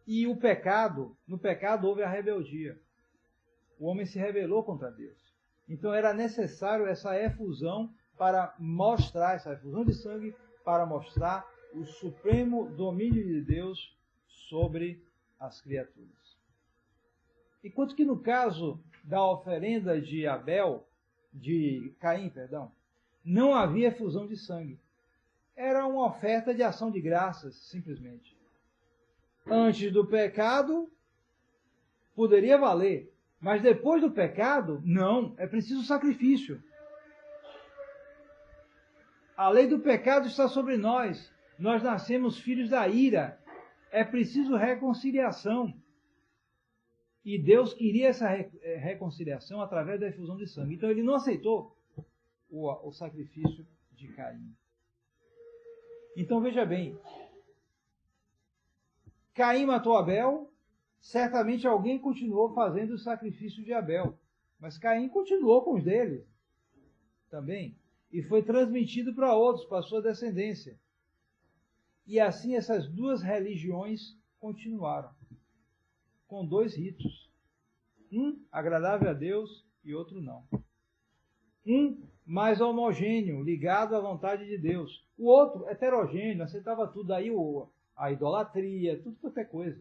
E o pecado, no pecado houve a rebeldia. O homem se rebelou contra Deus. Então era necessário essa efusão para mostrar, essa efusão de sangue, para mostrar o supremo domínio de Deus sobre as criaturas. Enquanto que no caso da oferenda de Caim, não havia efusão de sangue. Era uma oferta de ação de graças, simplesmente. Antes do pecado, poderia valer. Mas depois do pecado, não. É preciso sacrifício. A lei do pecado está sobre nós. Nós nascemos filhos da ira. É preciso reconciliação. E Deus queria essa reconciliação através da efusão de sangue. Então ele não aceitou o sacrifício de Caim. Então veja bem. Caim matou Abel. Certamente alguém continuou fazendo o sacrifício de Abel. Mas Caim continuou com os dele também. E foi transmitido para outros, para a sua descendência. E assim essas duas religiões continuaram. Com dois ritos. Um agradável a Deus e outro não. Um mais homogêneo, ligado à vontade de Deus. O outro heterogêneo, aceitava tudo. Aí a idolatria, tudo quanto é coisa.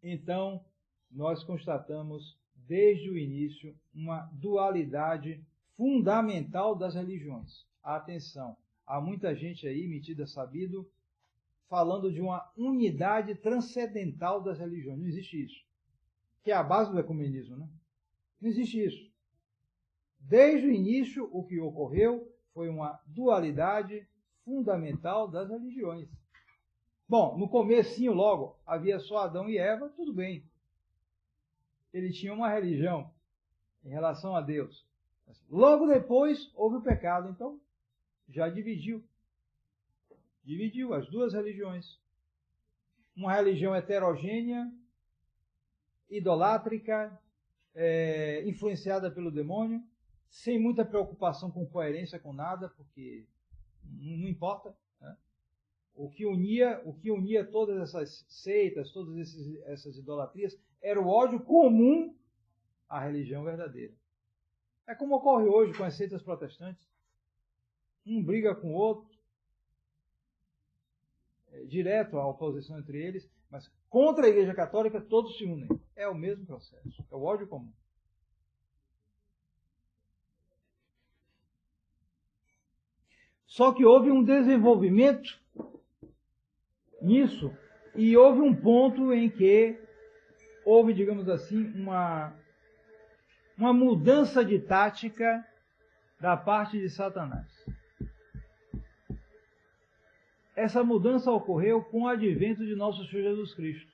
Então, nós constatamos desde o início uma dualidade fundamental das religiões. Atenção, há muita gente aí, metida sabido, falando de uma unidade transcendental das religiões. Não existe isso. Que é a base do ecumenismo, né? Não existe isso. Desde o início, o que ocorreu foi uma dualidade fundamental das religiões. Bom, no comecinho logo, havia só Adão e Eva, tudo bem. Ele tinha uma religião em relação a Deus. Logo depois, houve o pecado, então já dividiu. Dividiu as duas religiões. uma religião heterogênea, idolátrica, influenciada pelo demônio, sem muita preocupação com coerência com nada, porque não importa, né? O que unia todas essas seitas, todas essas idolatrias, era o ódio comum à religião verdadeira. É como ocorre hoje com as seitas protestantes. Um briga com o outro, direto a oposição entre eles, mas contra a Igreja Católica todos se unem. É o mesmo processo, é o ódio comum. Só que houve um desenvolvimento nisso, e houve um ponto em que houve, digamos assim, uma mudança de tática da parte de Satanás. Essa mudança ocorreu com o advento de nosso Senhor Jesus Cristo.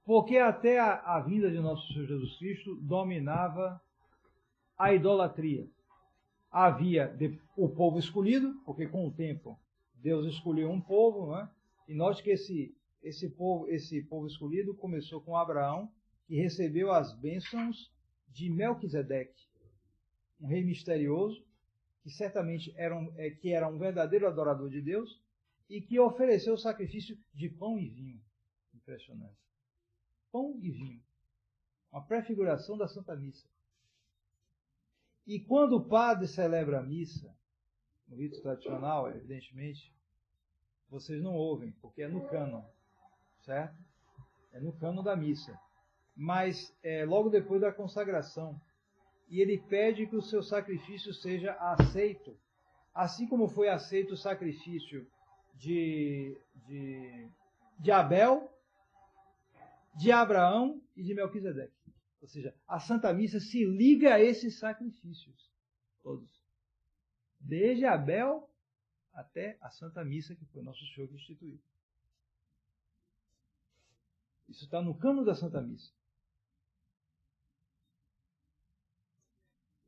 Porque até a vinda de nosso Senhor Jesus Cristo dominava a idolatria. Havia o povo escolhido, porque com o tempo Deus escolheu um povo, né? E note que esse povo escolhido começou com Abraão, que recebeu as bênçãos de Melquisedeque, um rei misterioso, que certamente era um verdadeiro adorador de Deus, e que ofereceu o sacrifício de pão e vinho. Impressionante. Pão e vinho. Uma prefiguração da Santa Missa. E quando o padre celebra a missa, no rito tradicional, evidentemente, vocês não ouvem, porque é no cânon, certo? É no cânon da missa. Mas é logo depois da consagração. E ele pede que o seu sacrifício seja aceito, assim como foi aceito o sacrifício de Abel, de Abraão e de Melquisedeque. Ou seja, a Santa Missa se liga a esses sacrifícios, todos. Desde Abel até a Santa Missa, que foi Nosso Senhor que instituiu. Isso está no cânon da Santa Missa.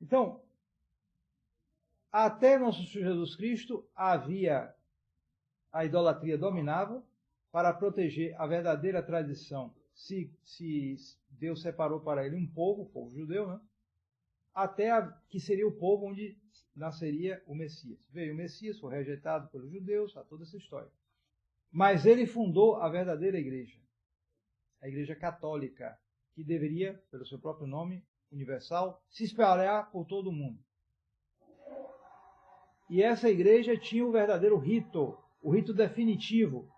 Então, até Nosso Senhor Jesus Cristo, a idolatria dominava para proteger a verdadeira tradição. Se Deus separou para ele um povo, o povo judeu, né? Até que seria o povo onde nasceria o Messias. Veio o Messias, foi rejeitado pelos judeus, há toda essa história. Mas ele fundou a verdadeira igreja, a Igreja Católica, que deveria, pelo seu próprio nome, universal, se espalhar por todo o mundo. E essa igreja tinha o verdadeiro rito, o rito definitivo,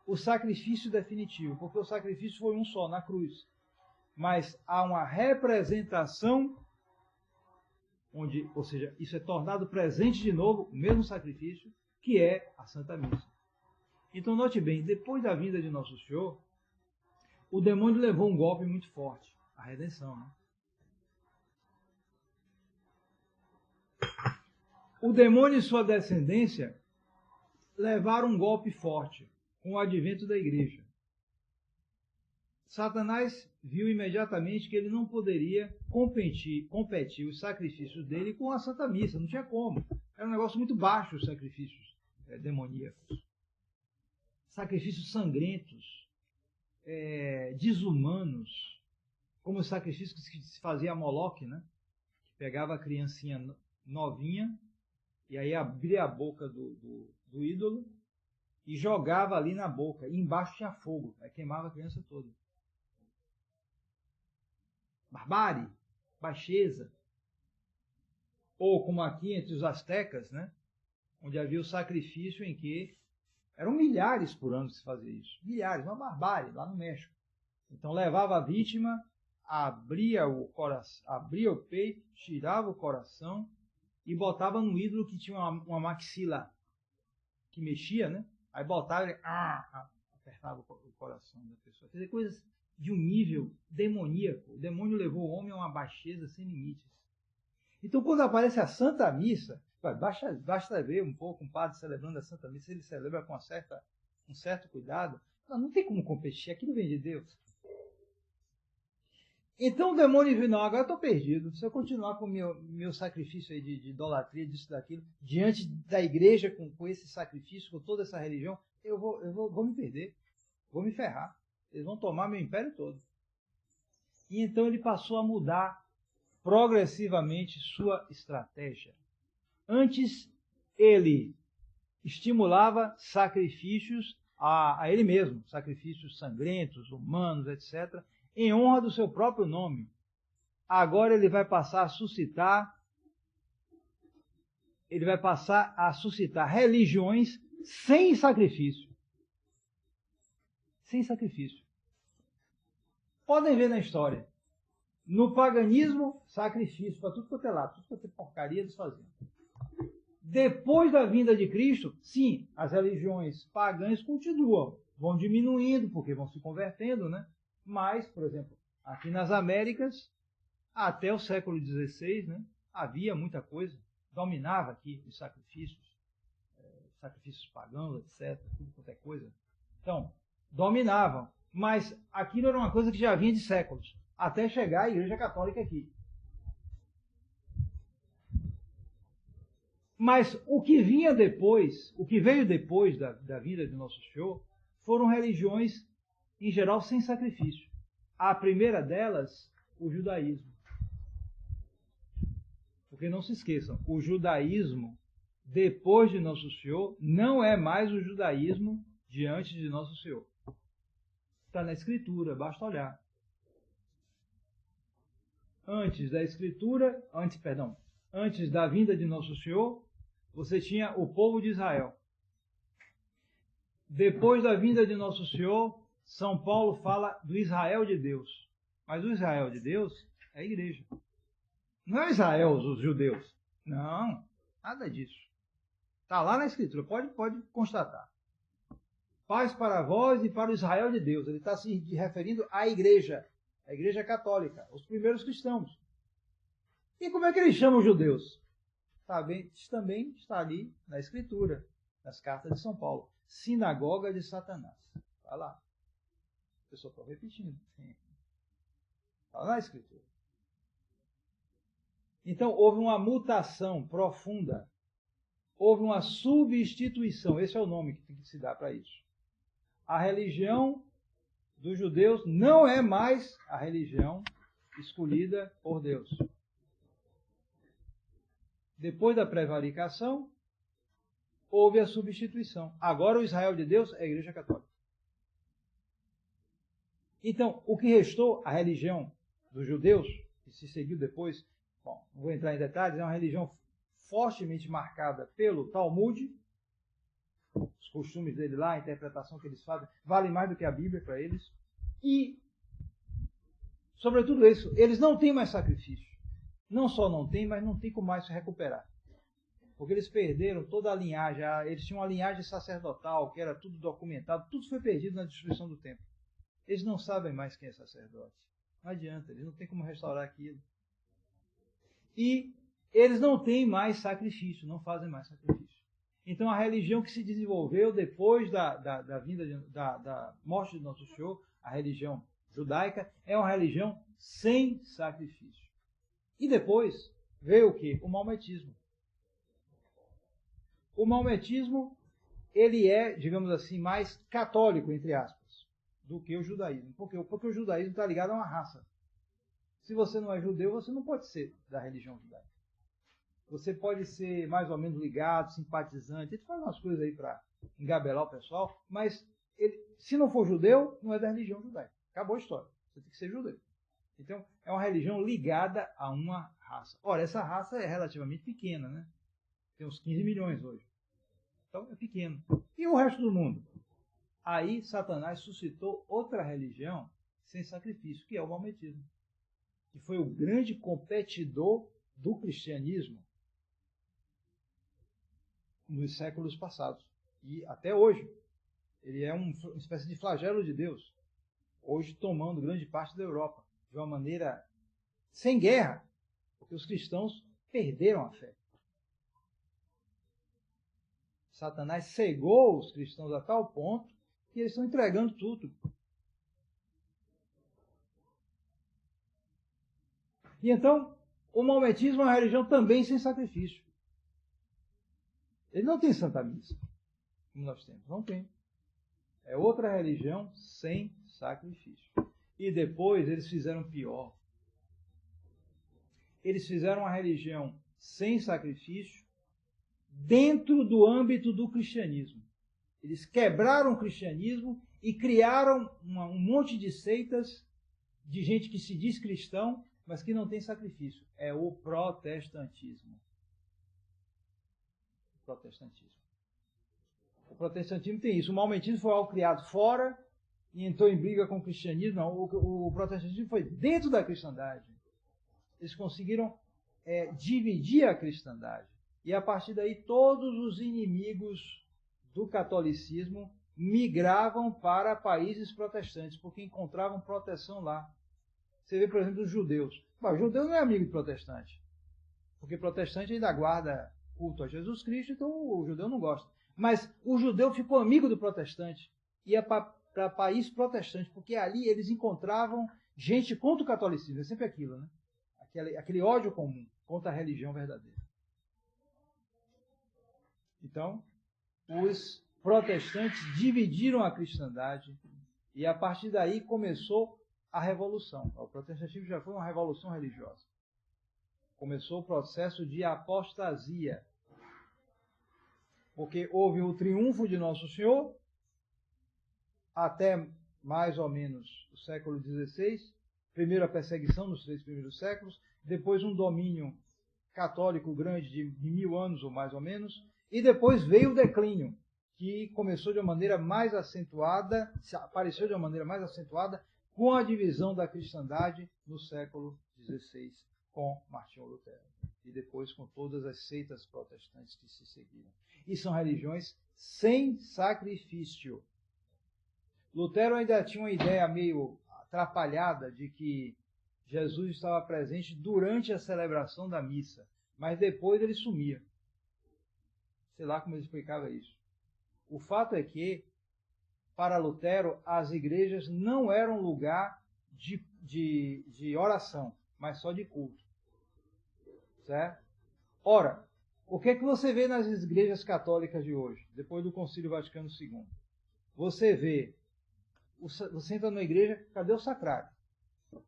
o sacrifício definitivo, porque o sacrifício foi um só, na cruz. Mas há uma representação, ou seja, isso é tornado presente de novo, o mesmo sacrifício, que é a Santa Missa. Então note bem, depois da vinda de Nosso Senhor, o demônio levou um golpe muito forte, a redenção, né? O demônio e sua descendência levaram um golpe forte com o advento da igreja. Satanás viu imediatamente que ele não poderia competir os sacrifícios dele com a Santa Missa, não tinha como. Era um negócio muito baixo os sacrifícios demoníacos. Sacrifícios sangrentos, desumanos, como os sacrifícios que se fazia a Moloque, né? Que pegava a criancinha novinha, e aí abria a boca do ídolo e jogava ali na boca. E embaixo tinha fogo, aí queimava a criança toda. Barbárie, baixeza. Ou como aqui entre os astecas, né? Onde havia o sacrifício em que eram milhares por ano que se fazia isso. Milhares, uma barbárie, lá no México. Então levava a vítima, abria o peito, tirava o coração, e botava no ídolo que tinha uma maxila que mexia, né? Aí botava e apertava o coração da pessoa. Quer dizer, coisas de um nível demoníaco. O demônio levou o homem a uma baixeza sem limites. Então, quando aparece a Santa Missa, basta ver um pouco um padre celebrando a Santa Missa, ele celebra com um certo cuidado. Não tem como competir, aquilo vem de Deus. Então o demônio viu, não, agora eu estou perdido. Se eu continuar com o meu sacrifício aí de idolatria, disso, daquilo, diante da igreja, com esse sacrifício, com toda essa religião, eu vou me perder, vou me ferrar. Eles vão tomar meu império todo. E então ele passou a mudar progressivamente sua estratégia. Antes, ele estimulava sacrifícios a ele mesmo, sacrifícios sangrentos, humanos, etc., em honra do seu próprio nome. Agora ele vai passar a suscitar religiões sem sacrifício. Sem sacrifício. Podem ver na história. No paganismo, sacrifício para tudo quanto é lado, tudo quanto é porcaria eles faziam. Depois da vinda de Cristo, sim, as religiões pagãs continuam, vão diminuindo, porque vão se convertendo, né? Mas, por exemplo, aqui nas Américas, até o século XVI, né, havia muita coisa, dominava aqui os sacrifícios, sacrifícios pagãos, etc., tudo quanto é coisa. Então, dominavam, mas aquilo era uma coisa que já vinha de séculos, até chegar a Igreja Católica aqui. Mas o que vinha depois, o que veio depois da vinda de Nosso Senhor, foram religiões, em geral, sem sacrifício. A primeira delas, o judaísmo. Porque não se esqueçam, o judaísmo, depois de Nosso Senhor, não é mais o judaísmo de antes de Nosso Senhor. Está na Escritura, basta olhar. Antes da vinda de Nosso Senhor, você tinha o povo de Israel. Depois da vinda de Nosso Senhor, São Paulo fala do Israel de Deus. Mas o Israel de Deus é a igreja. Não é Israel, os judeus. Não, nada disso. Está lá na Escritura, pode constatar. Paz para vós e para o Israel de Deus. Ele está se referindo à igreja, a igreja católica, os primeiros cristãos. E como é que eles chamam os judeus? Também está ali na Escritura, nas cartas de São Paulo. Sinagoga de Satanás. Está lá. Eu só estou repetindo. Está lá na Escritura. Então, houve uma mutação profunda. Houve uma substituição. Esse é o nome que tem que se dar para isso. A religião dos judeus não é mais a religião escolhida por Deus. Depois da prevaricação, houve a substituição. Agora o Israel de Deus é a Igreja Católica. Então, o que restou, a religião dos judeus, que se seguiu depois, bom, não vou entrar em detalhes, é uma religião fortemente marcada pelo Talmud. Os costumes dele lá, a interpretação que eles fazem, valem mais do que a Bíblia para eles. E, sobretudo isso, eles não têm mais sacrifício. Não só não tem, mas não tem como mais se recuperar. Porque eles perderam toda a linhagem. Eles tinham uma linhagem sacerdotal, que era tudo documentado. Tudo foi perdido na destruição do templo. Eles não sabem mais quem é sacerdote. Não adianta, eles não têm como restaurar aquilo. E eles não têm mais sacrifício, não fazem mais sacrifício. Então a religião que se desenvolveu depois da morte de Nosso Senhor, a religião judaica, é uma religião sem sacrifício. E depois veio o quê? O maometismo. O maometismo, ele é, digamos assim, mais católico, entre aspas, do que o judaísmo. Por quê? Porque o judaísmo está ligado a uma raça. Se você não é judeu, você não pode ser da religião judaica. Você pode ser mais ou menos ligado, simpatizante, ele faz umas coisas aí para engabelar o pessoal, mas se não for judeu, não é da religião judaica. Acabou a história. Você tem que ser judeu. Então, é uma religião ligada a uma raça. Ora, essa raça é relativamente pequena, né? Tem uns 15 milhões hoje. Então, é pequeno. E o resto do mundo? Aí, Satanás suscitou outra religião sem sacrifício, que é o maometismo. Que foi o grande competidor do cristianismo nos séculos passados. E até hoje. Ele é uma espécie de flagelo de Deus. Hoje tomando grande parte da Europa. De uma maneira sem guerra, porque os cristãos perderam a fé. Satanás cegou os cristãos a tal ponto que eles estão entregando tudo. E então, o maometismo é uma religião também sem sacrifício. Ele não tem Santa Missa, como nós temos. Não tem. É outra religião sem sacrifício. E depois eles fizeram pior. Eles fizeram uma religião sem sacrifício dentro do âmbito do cristianismo. Eles quebraram o cristianismo e criaram um monte de seitas de gente que se diz cristão, mas que não tem sacrifício. É o protestantismo. O protestantismo tem isso. O maometismo foi algo criado fora e entrou em briga com o cristianismo. Não, o protestantismo foi dentro da cristandade. Eles conseguiram dividir a cristandade. E a partir daí todos os inimigos do catolicismo migravam para países protestantes, porque encontravam proteção lá. Você vê, por exemplo, os judeus. Bom, o judeu não é amigo de protestante, porque protestante ainda guarda culto a Jesus Cristo, então o judeu não gosta. Mas o judeu ficou amigo do protestante, ia para país protestante, porque ali eles encontravam gente contra o catolicismo, é sempre aquilo, né? Aquele ódio comum contra a religião verdadeira. Então, os protestantes dividiram a cristandade e a partir daí começou a revolução. O protestantismo já foi uma revolução religiosa. Começou o processo de apostasia, porque houve o triunfo de Nosso Senhor até mais ou menos o século XVI, primeiro a perseguição nos 3 primeiros séculos, depois um domínio católico grande de 1000 anos ou mais ou menos, e depois veio o declínio, que começou de uma maneira mais acentuada, apareceu de uma maneira mais acentuada com a divisão da cristandade no século XVI, com Martinho Lutero, e depois com todas as seitas protestantes que se seguiram. E são religiões sem sacrifício. Lutero ainda tinha uma ideia meio atrapalhada de que Jesus estava presente durante a celebração da missa, mas depois ele sumia. Sei lá como ele explicava isso. O fato é que, para Lutero, as igrejas não eram lugar de oração, mas só de culto. Certo? Ora, o que é que você vê nas igrejas católicas de hoje, depois do Concílio Vaticano II? Você entra na igreja, cadê o sacrário?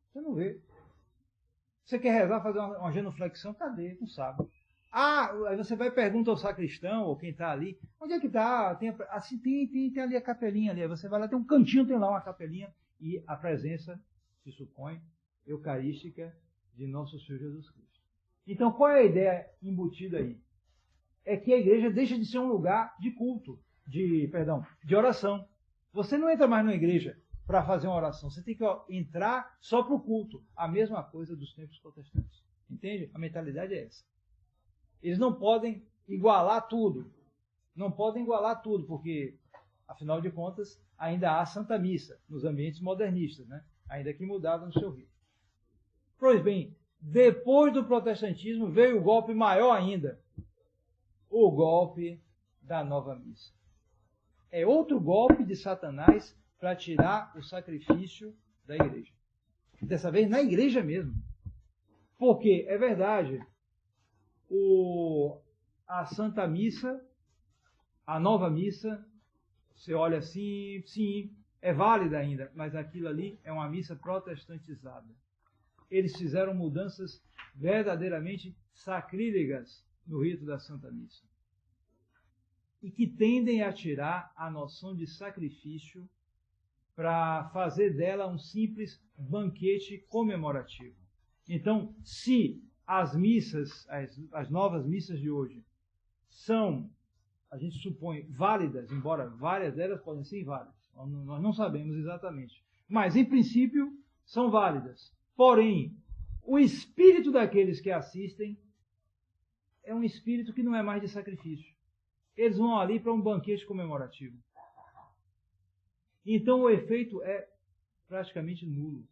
Você não vê. Você quer rezar, fazer uma genuflexão? Cadê? Não sabe. Aí você vai e pergunta ao sacristão, ou quem está ali, onde é que está? Tem ali a capelinha ali. Aí você vai lá, tem um cantinho, tem lá uma capelinha, e a presença, se supõe, eucarística de Nosso Senhor Jesus Cristo. Então, qual é a ideia embutida aí? É que a igreja deixa de ser um lugar de culto, de oração. Você não entra mais na igreja para fazer uma oração, você tem que entrar só para o culto. A mesma coisa dos templos protestantes. Entende? A mentalidade é essa. Eles não podem igualar tudo. Não podem igualar tudo, porque, afinal de contas, ainda há Santa Missa nos ambientes modernistas, né? Ainda que mudada no seu rito. Pois bem, depois do protestantismo veio o golpe maior ainda. O golpe da nova missa. É outro golpe de Satanás para tirar o sacrifício da igreja. Dessa vez na igreja mesmo. Porque, é verdade, a Santa Missa, a nova missa, você olha assim, sim, é válida ainda, mas aquilo ali é uma missa protestantizada. Eles fizeram mudanças verdadeiramente sacrílegas no rito da Santa Missa. E que tendem a tirar a noção de sacrifício para fazer dela um simples banquete comemorativo. Então, se as missas, as novas missas de hoje, são, a gente supõe, válidas, embora várias delas podem ser inválidas, nós não sabemos exatamente, mas em princípio são válidas. Porém, o espírito daqueles que assistem é um espírito que não é mais de sacrifício. Eles vão ali para um banquete comemorativo. Então o efeito é praticamente nulo.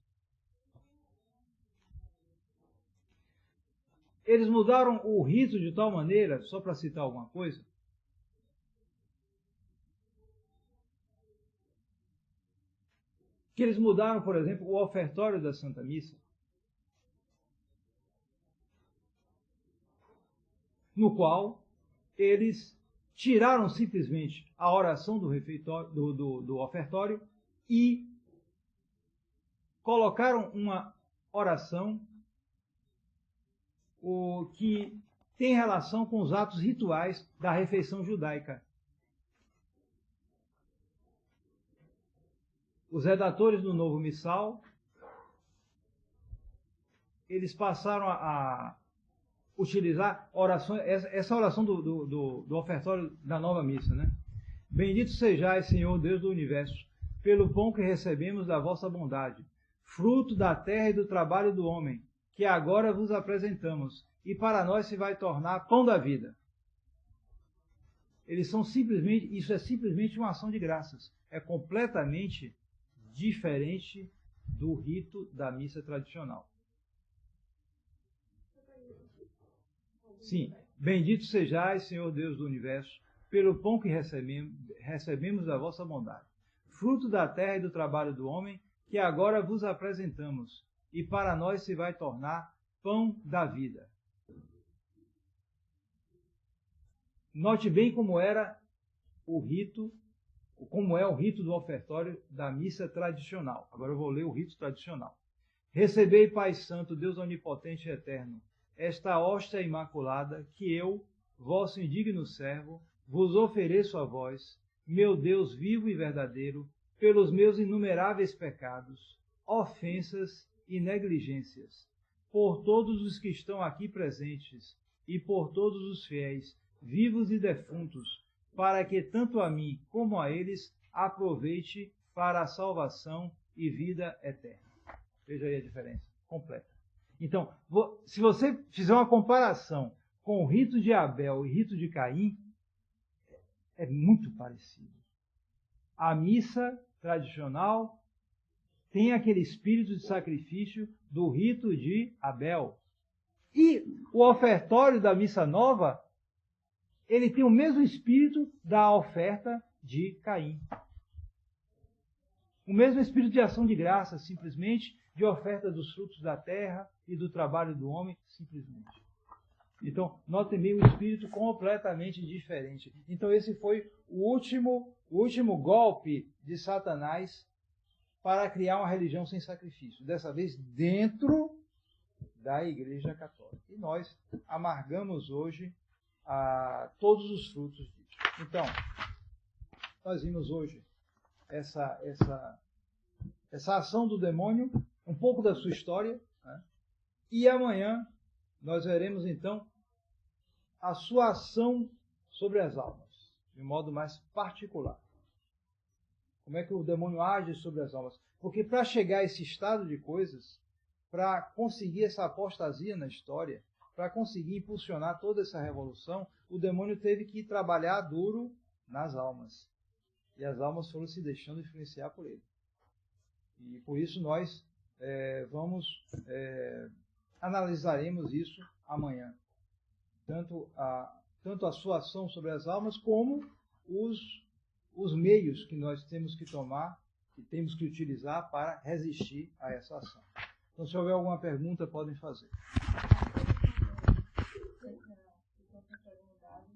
Eles mudaram o rito de tal maneira, só para citar alguma coisa, que eles mudaram, por exemplo, o ofertório da Santa Missa. no qual eles tiraram simplesmente a oração do refeitório, do ofertório e colocaram uma oração que tem relação com os atos rituais da refeição judaica. Os redatores do Novo Missal, eles passaram a utilizar orações, essa oração do ofertório da nova missa, né? Bendito sejais, Senhor Deus do universo, pelo pão que recebemos da vossa bondade, fruto da terra e do trabalho do homem, que agora vos apresentamos, e para nós se vai tornar pão da vida. Eles são simplesmente, isso é simplesmente uma ação de graças. É completamente diferente do rito da missa tradicional. Sim, bendito sejais, Senhor Deus do universo, pelo pão que recebemos da vossa bondade, fruto da terra e do trabalho do homem, que agora vos apresentamos, e para nós se vai tornar pão da vida. Note bem como era o rito, como é o rito do ofertório da missa tradicional. Agora eu vou ler o rito tradicional. Recebei, Pai Santo, Deus onipotente e eterno, esta hóstia imaculada que eu, vosso indigno servo, vos ofereço a vós, meu Deus vivo e verdadeiro, pelos meus inumeráveis pecados, ofensas e negligências, por todos os que estão aqui presentes e por todos os fiéis, vivos e defuntos, para que tanto a mim como a eles aproveite para a salvação e vida eterna. Veja aí a diferença completa. Então, se você fizer uma comparação com o rito de Abel e o rito de Caim, é muito parecido. A missa tradicional tem aquele espírito de sacrifício do rito de Abel. E o ofertório da missa nova, ele tem o mesmo espírito da oferta de Caim. O mesmo espírito de ação de graça, simplesmente, de oferta dos frutos da terra e do trabalho do homem, simplesmente. Então, notem bem um espírito completamente diferente. Então, esse foi o último golpe de Satanás para criar uma religião sem sacrifício. Dessa vez, dentro da Igreja Católica. E nós amargamos hoje todos os frutos disso. Então, nós vimos hoje essa ação do demônio, um pouco da sua história, né? E amanhã nós veremos então a sua ação sobre as almas, de modo mais particular. Como é que o demônio age sobre as almas? Porque para chegar a esse estado de coisas, para conseguir essa apostasia na história, para conseguir impulsionar toda essa revolução, o demônio teve que trabalhar duro nas almas. E as almas foram se deixando influenciar por ele. E por isso nós analisaremos isso amanhã. Tanto a sua ação sobre as almas, como os meios que nós temos que tomar, que temos que utilizar para resistir a essa ação. Então, se houver alguma pergunta, podem fazer.